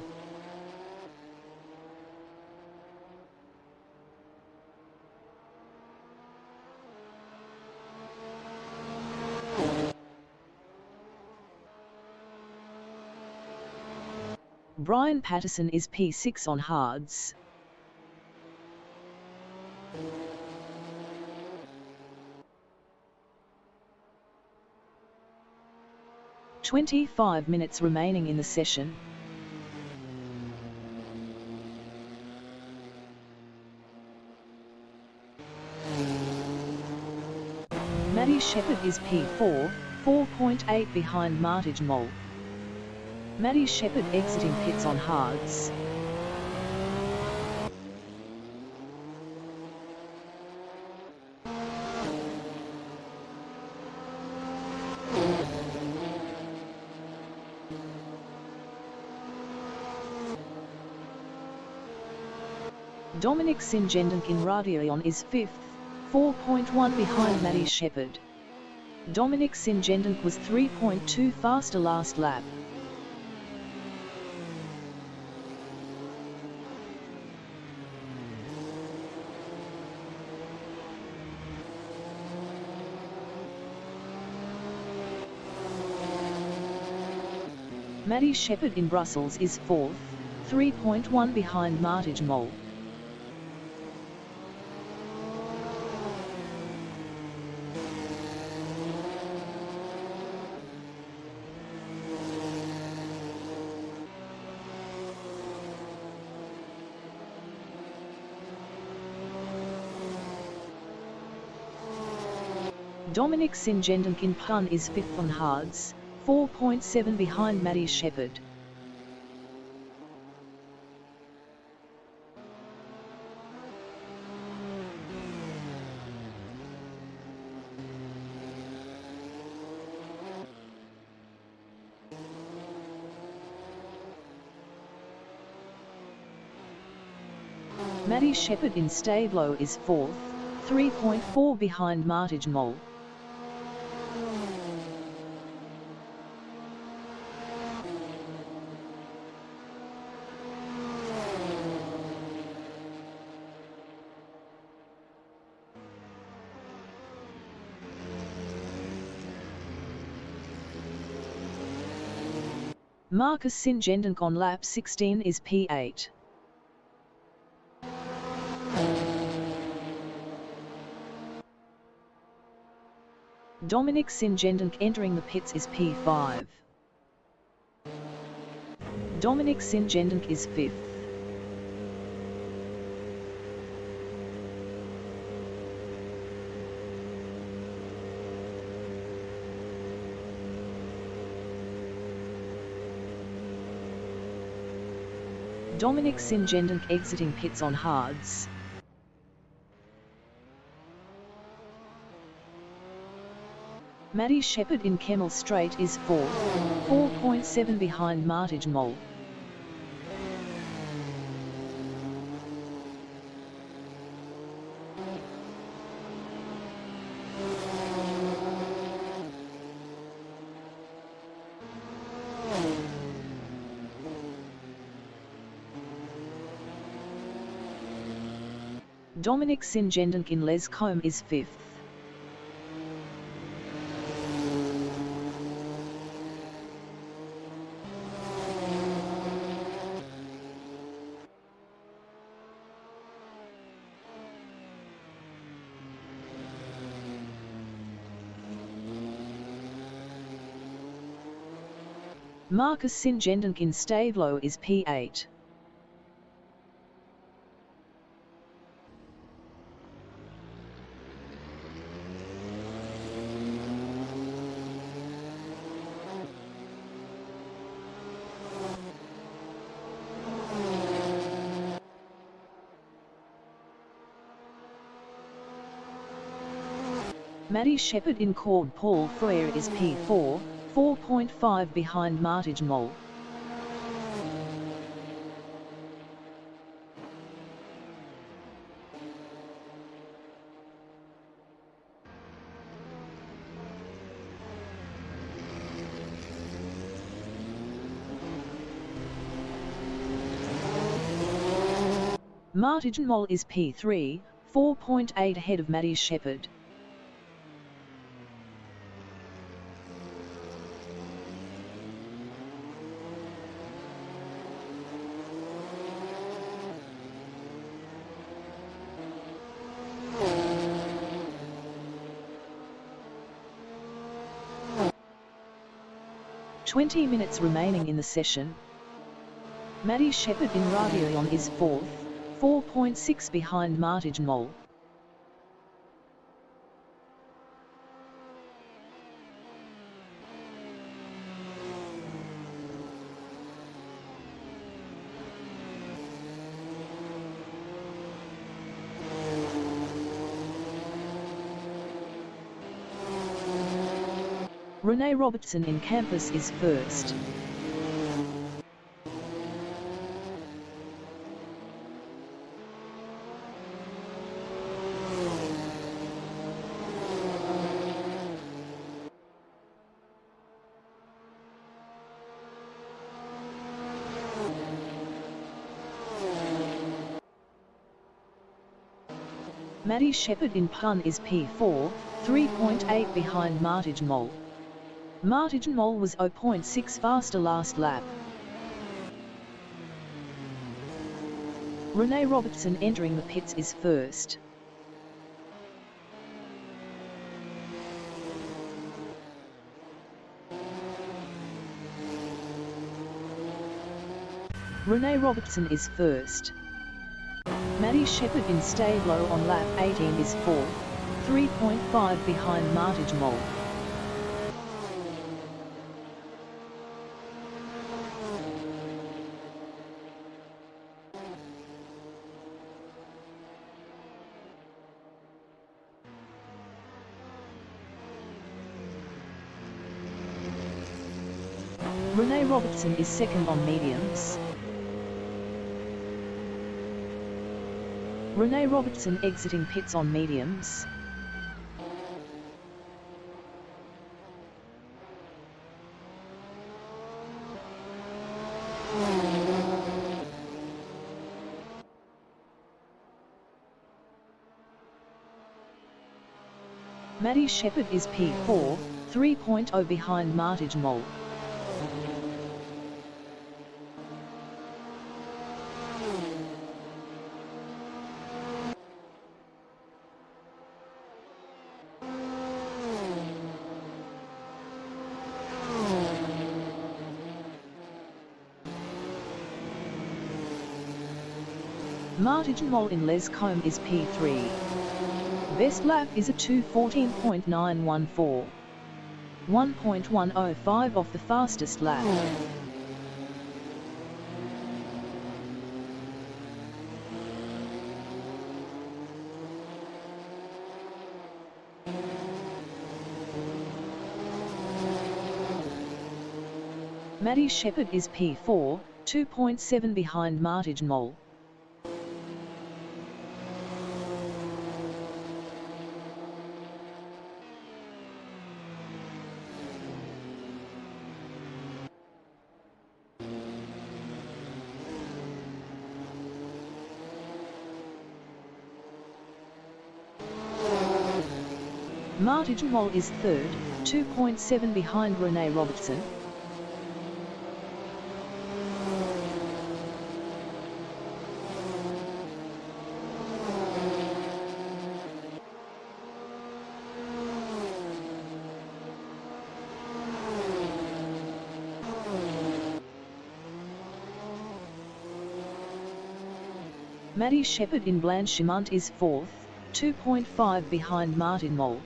S1: Brian Patterson is P6 on hards. "25 minutes remaining in the session." Maddie Shepherd is P4, 4.8 behind Martijn Mol. Maddie Shepherd exiting pits on hards. Dominic Singendink in Ravilion is 5th, 4.1 behind Maddie Shepherd. Dominic Singendink was 3.2 faster last lap. Maddie Shepherd in Brussels is 4th, 3.1 behind Martijn Mol. Dominic Singendink in Pun is 5th on hards, 4.7 behind Maddie Shepherd. Maddie Shepherd in Stablo is 4th, 3.4 behind Martijn Mol. Marcus Singendink on lap 16 is P8. Dominic Singendonk entering the pits is P5. Dominic Singendonk is 5th. Dominic Singendonk exiting pits on hards. Maddie Shepherd in Kemmel Straight is 4th, 4.7 behind Martijn Mol. Dominic Singendonk in Les Combe is 5th. Marcus Singendonk in Stavelot is P8. Maddie Shepherd in Cord Paul Frere is P4, 4.5 behind Martijn Mol. Martijn Mol is P3, 4.8 ahead of Maddie Shepherd. "20 minutes remaining in the session. Maddie Shepherd in Ravillon is 4th, 4.6 behind Martijn Mol. Rene Robertson in Campus is 1st. Maddie Shepherd in Pun is P4, 3.8 behind Martijn Mol. Martijn Mol was 0.6 faster last lap. Rene Robertson entering the pits is 1st. Rene Robertson is 1st. Maddie Shepherd in Stavelot on lap 18 is 4th, 3.5 behind Martijn Mol. Rene Robertson is 2nd on mediums. Rene Robertson exiting pits on mediums. Maddie Shepherd is P4, 3.0 behind Martijn Mol. Martin Mol in Les Combe is P3. Best lap is a 2:14.914. 1.105 off the fastest lap. Maddie Shepherd is P4, 2.7 behind Martin Mol. Martin Mol is third, 2.7 behind Rene Robertson. Maddie Shepherd in Blanchimont is fourth, 2.5 behind Martin Mol.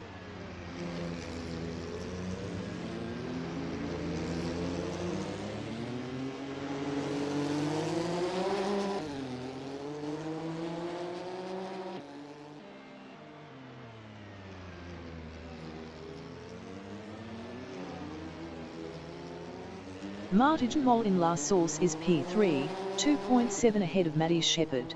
S1: Martin Mol in La Source is P3, 2.7 ahead of Maddie Shepherd.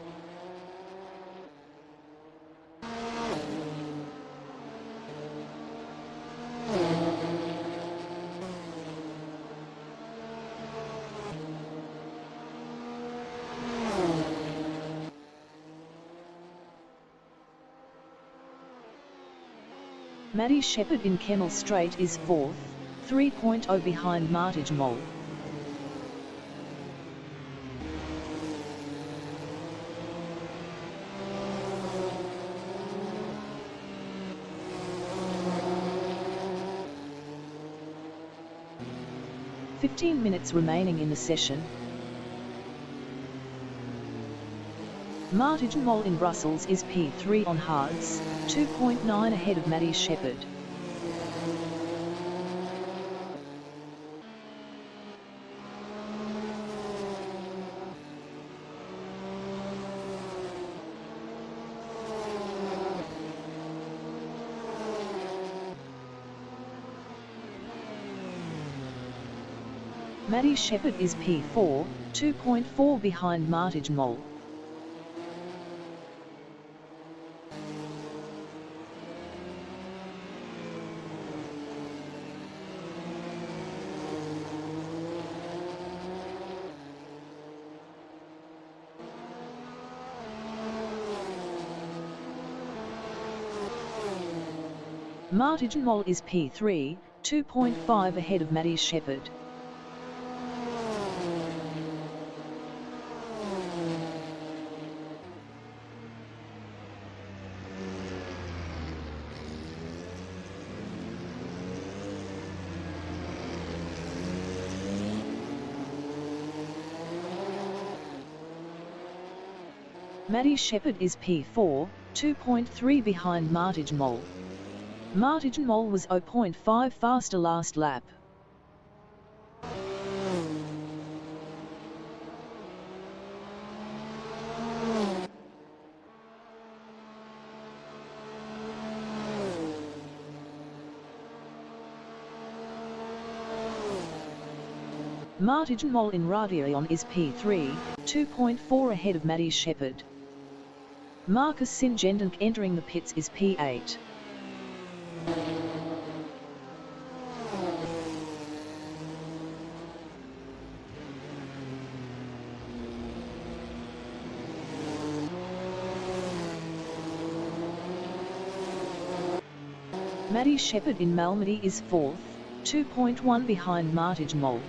S1: Maddie Shepherd in Kemmel Straight is fourth, 3.0 behind Martin Mol. "15 minutes remaining in the session." Martin Mol in Brussels is P3 on hards, 2.9 ahead of Maddie Shepherd. Maddie Shepherd is P4, 2.4 behind Martin Mol. Martin Mol is P3, 2.5 ahead of Maddie Shepherd. Maddie Shepherd is P4, 2.3 behind Martin Mol. Martin Mol was 0.5 faster last lap. Martin Mol in Radion is P3, 2.4 ahead of Maddie Shepherd. Marcus Singendonk entering the pits is P8. Maddie Shepherd in Malmedy is fourth, 2.1 behind Martin Mol.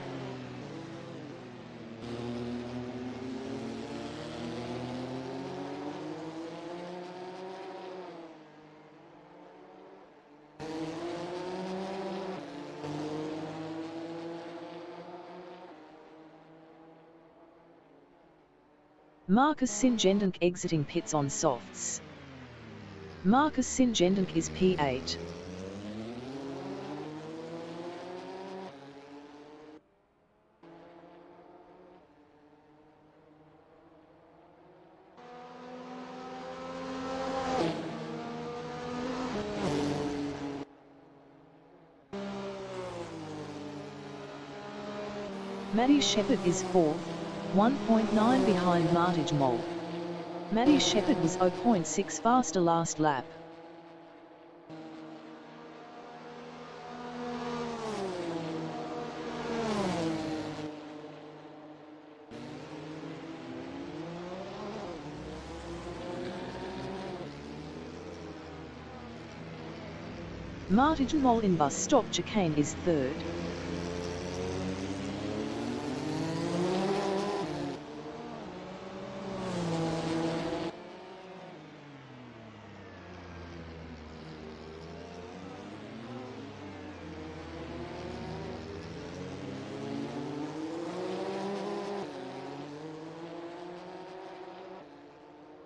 S1: Marcus Singendink exiting pits on softs. Marcus Singendink is P8. Maddie Shepherd is 4th, 1.9 behind Martij Mol. Maddie Shepherd was 0.6 faster last lap. Martij Mol in bus stop chicane is 3rd.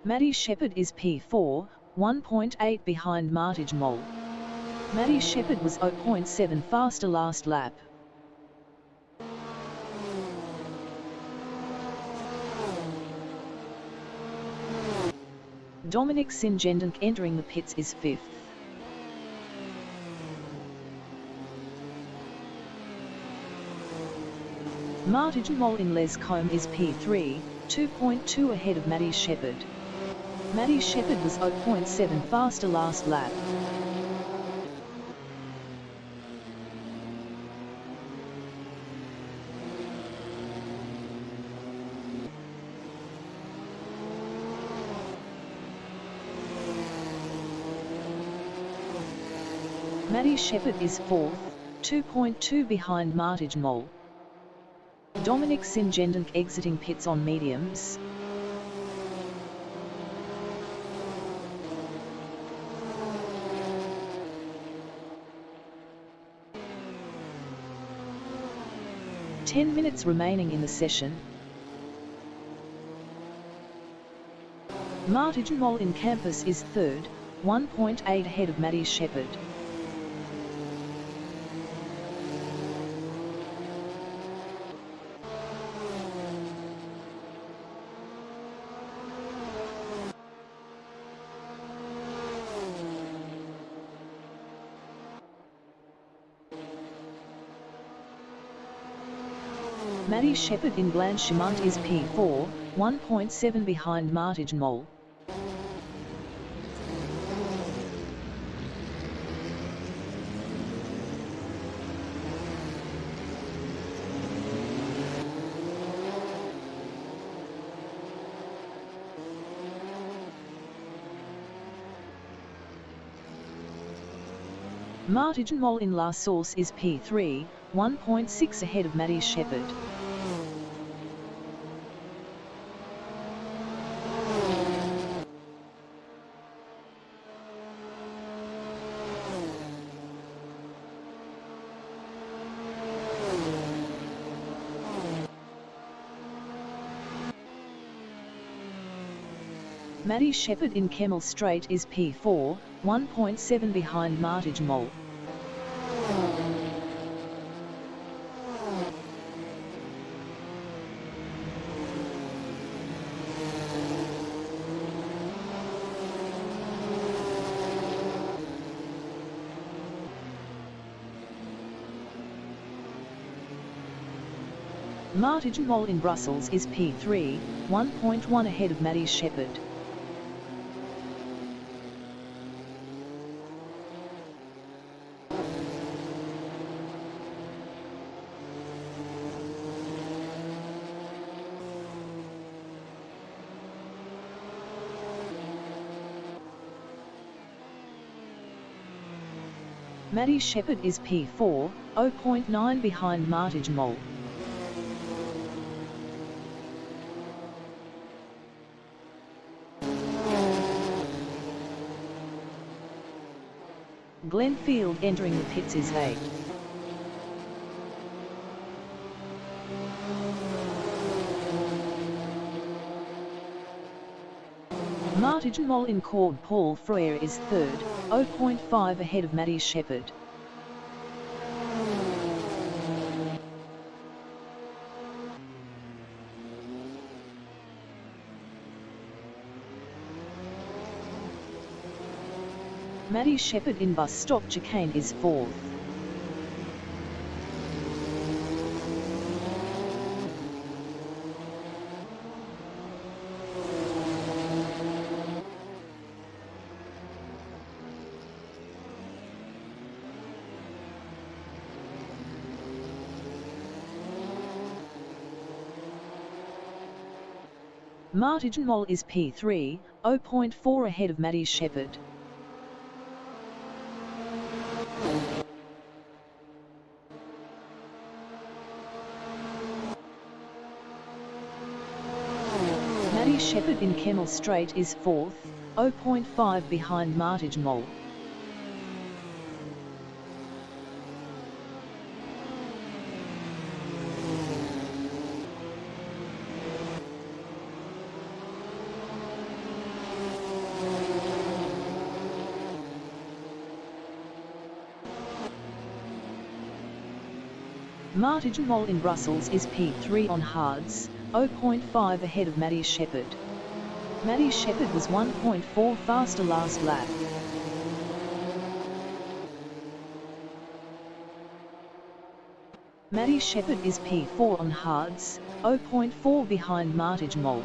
S1: Maddie Shepherd is P4, 1.8 behind Martij Mol. Maddie Shepherd was 0.7 faster last lap. Dominic Singendink entering the pits is 5th. Martij Mol in Les Combes is P3, 2.2 ahead of Maddie Shepherd. Maddie Shepherd was 0.7 faster last lap. Maddie Shepherd is 4th, 2.2 behind Martij Mol. Dominic Singendink exiting pits on mediums. Ten minutes remaining in the session. Martij Mol in campus is 3rd, 1.8 ahead of Maddie Shepherd. Maddie Shepherd in Blanchimont is P4, 1.7 behind Martij Mol. Martij Mol in La Source is P3, 1.6 ahead of Maddie Shepherd. Maddie Shepherd in Kemmel Straight is P4, 1.7 behind Martij Mol. Martij Mol in Brussels is P3, 1.1 ahead of Maddie Shepherd. Maddie Shepherd is P4, 0.9 behind Martij Mol. Glenfield entering the pits is 8th. Martin Moll in Cord Paul Frere is third, 0.5 ahead of Maddie Shepherd. Maddie Shepherd in Bus Stop Chicane is fourth. Martin Moll is P3, 0.4 ahead of Maddie Shepherd. Maddie Shepherd in Kemmel Straight is fourth, 0.5 behind Martin Moll. Martin Moll in Brussels is P3 on hards, 0.5 ahead of Maddie Shepherd. Maddie Shepherd was 1.4 faster last lap. Maddie Shepherd is P4 on hards, 0.4 behind Martin Moll.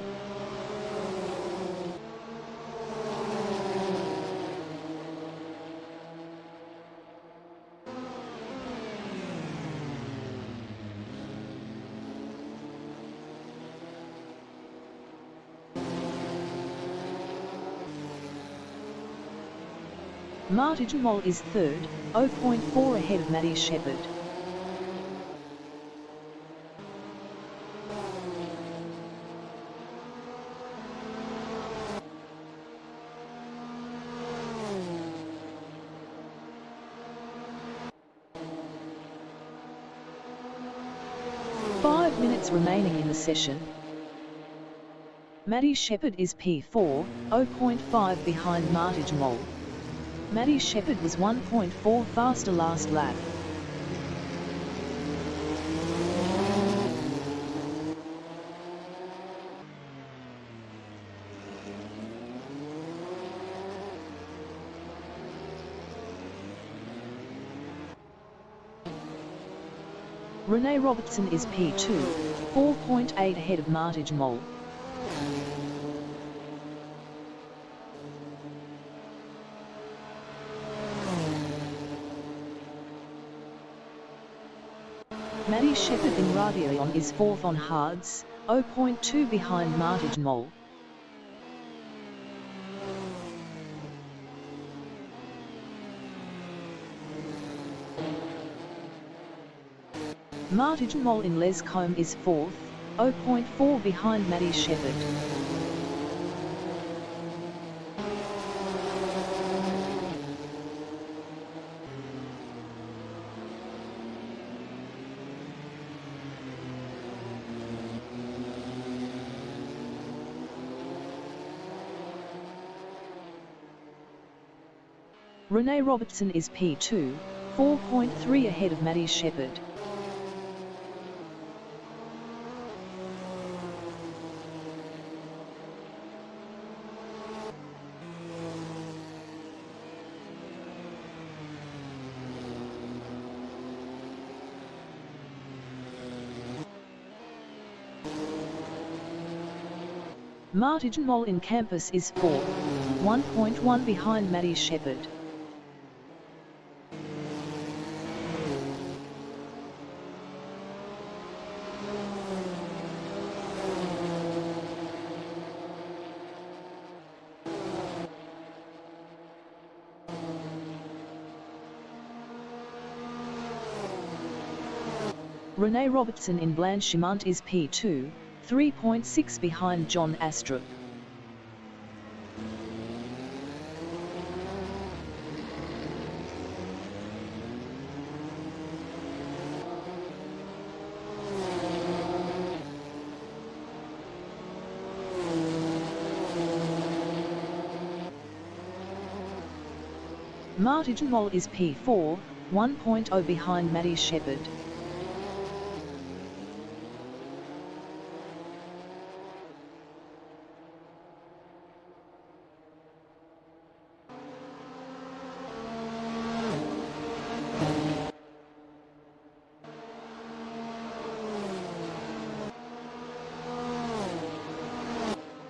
S1: Martin Moll is third, 0.4 ahead of Maddie Shepherd. Five minutes remaining in the session. Maddie Shepherd is P4, 0.5 behind Martin Moll. Maddie Shepherd was 1.4 faster last lap. Rene Robertson is P2, 4.8 ahead of Martin Moll. Maddie Shepherd in Radion is fourth on hards, 0.2 behind Martin Moll. Martin Moll in Lescombe is fourth, 0.4 behind Maddie Shepherd. Rene Robertson is P2, 4.3 ahead of Maddie Shepherd. Martin Moll in Campus is fourth, 1.1 behind Maddie Shepherd. Rene Robertson in Blanchimont is P2, 3.6 behind John Astrup. Martin Moll is P4, 1.0 behind Matty Shepherd.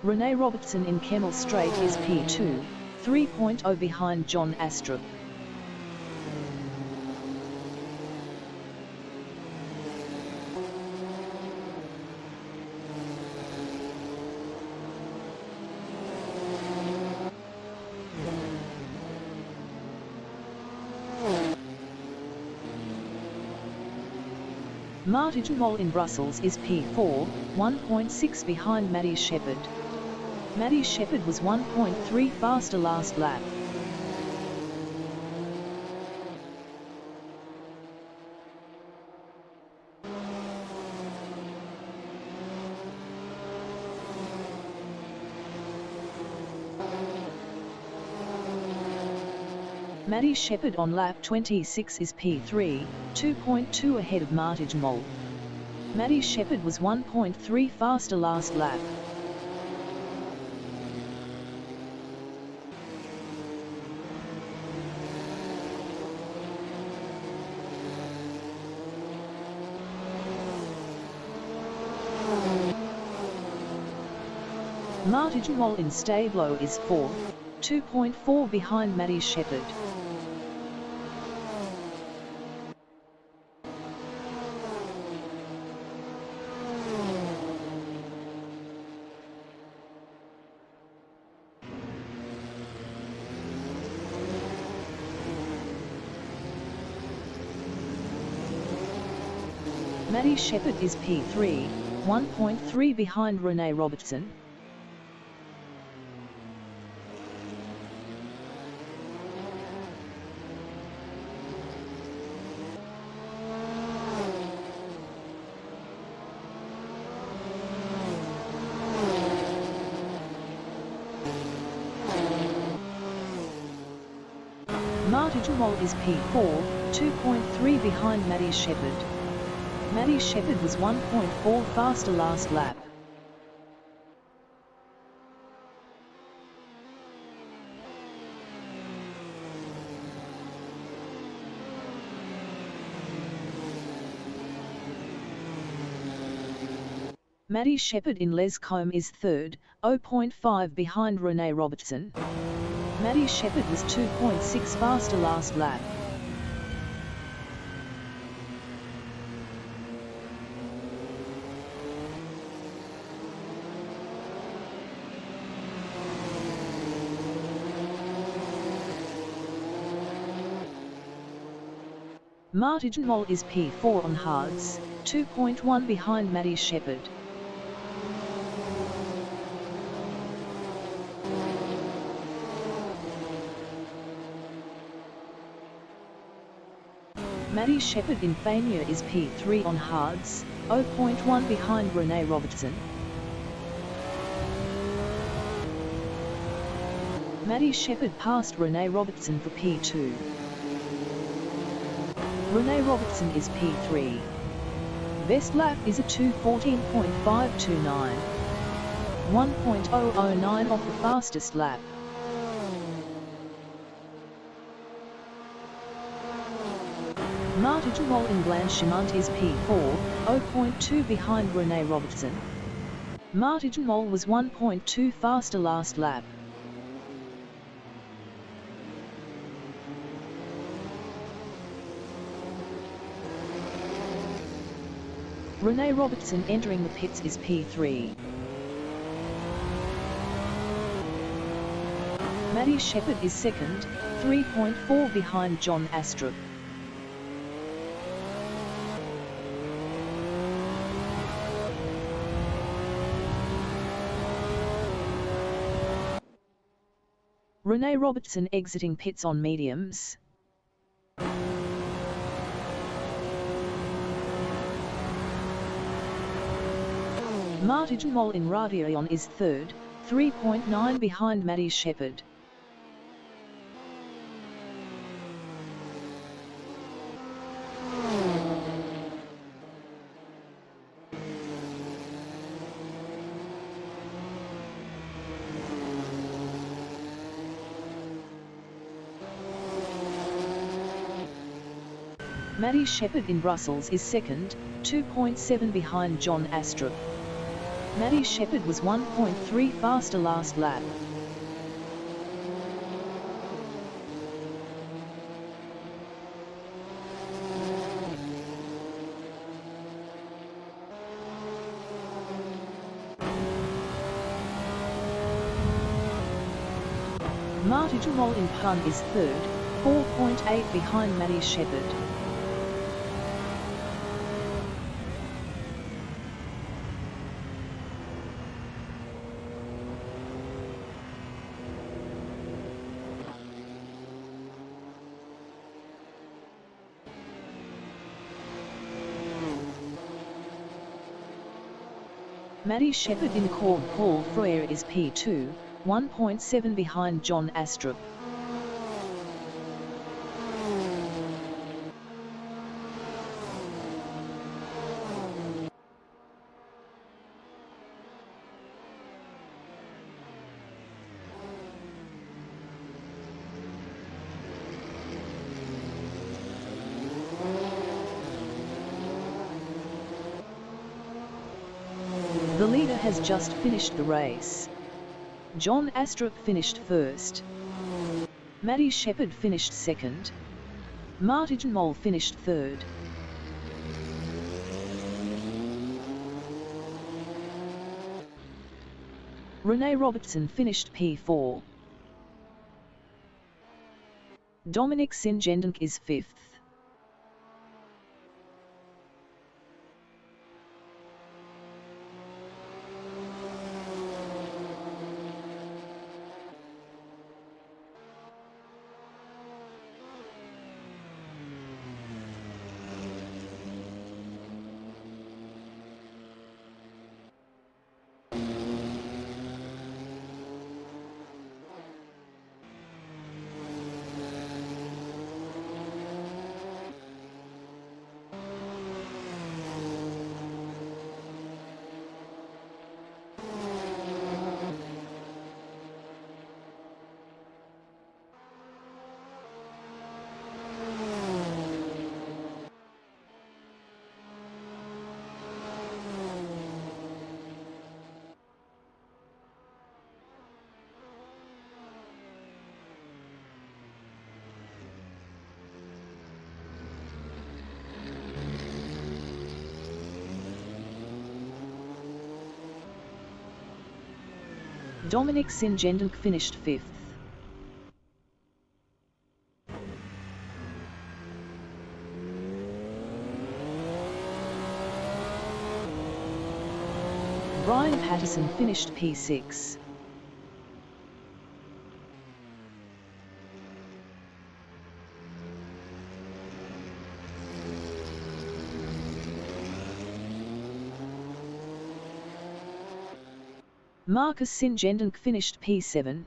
S1: Rene Robertson in Kemmel Straight is P2, 3.0 behind John Astrup. Martin Moll in Brussels is P4, 1.6 behind Matty Shepherd. Matty Shepherd was 1.3 faster last lap. Matty Shepherd on lap 26 is P3, 2.2 ahead of Martin Moll. Matty Shepherd was 1.3 faster last lap. Martin Moll in Stablo is 4th, 2.4 behind Matty Shepherd. Matty Shepherd is P3, 1.3 behind Rene Robertson. Martin Moll is P4, 2.3 behind Matty Shepherd. Matty Shepherd was 1.4 faster last lap. Matty Shepherd in Lescombe is 3rd, 0.5 behind Rene Robertson. Matty Shepherd was 2.6 faster last lap. Martin Moll is P4 on hards, 2.1 behind Matty Shepherd. Matty Shepherd in Fania is P3 on hards, 0.1 behind Rene Robertson. Matty Shepherd passed Rene Robertson for P2. Rene Robertson is P3. Best lap is a 2:14.529. 1.009 off the fastest lap. Martin Moll in Blanchimont is P4, 0.2 behind Rene Robertson. Martin Moll was 1.2 faster last lap. Rene Robertson entering the pits is P3. Matty Shepherd is 2nd, 3.4 behind John Astrup. Rene Robertson exiting pits on mediums. Martin Moll in Ravillon is 3rd, 3.9 behind Matty Shepherd. Maddie Shepherd in Brussels is second, 2.7 behind John Astrup. Maddie Shepherd was 1.3 faster last lap. Rene in Pun is third, 4.8 behind Maddie Shepherd. Maddie Shepherd in Corb Paul Frere is P2, 1.7 behind John Astrup. The leader has just finished the race. John Astrup finished first. Maddie Shepherd finished second. Martin Mole finished third. Rene Robertson finished P4. Dominic Singendonk is fifth. Dominic Singendonk finished fifth. Brian Patterson finished P6. Marcus Singendonk finished P7.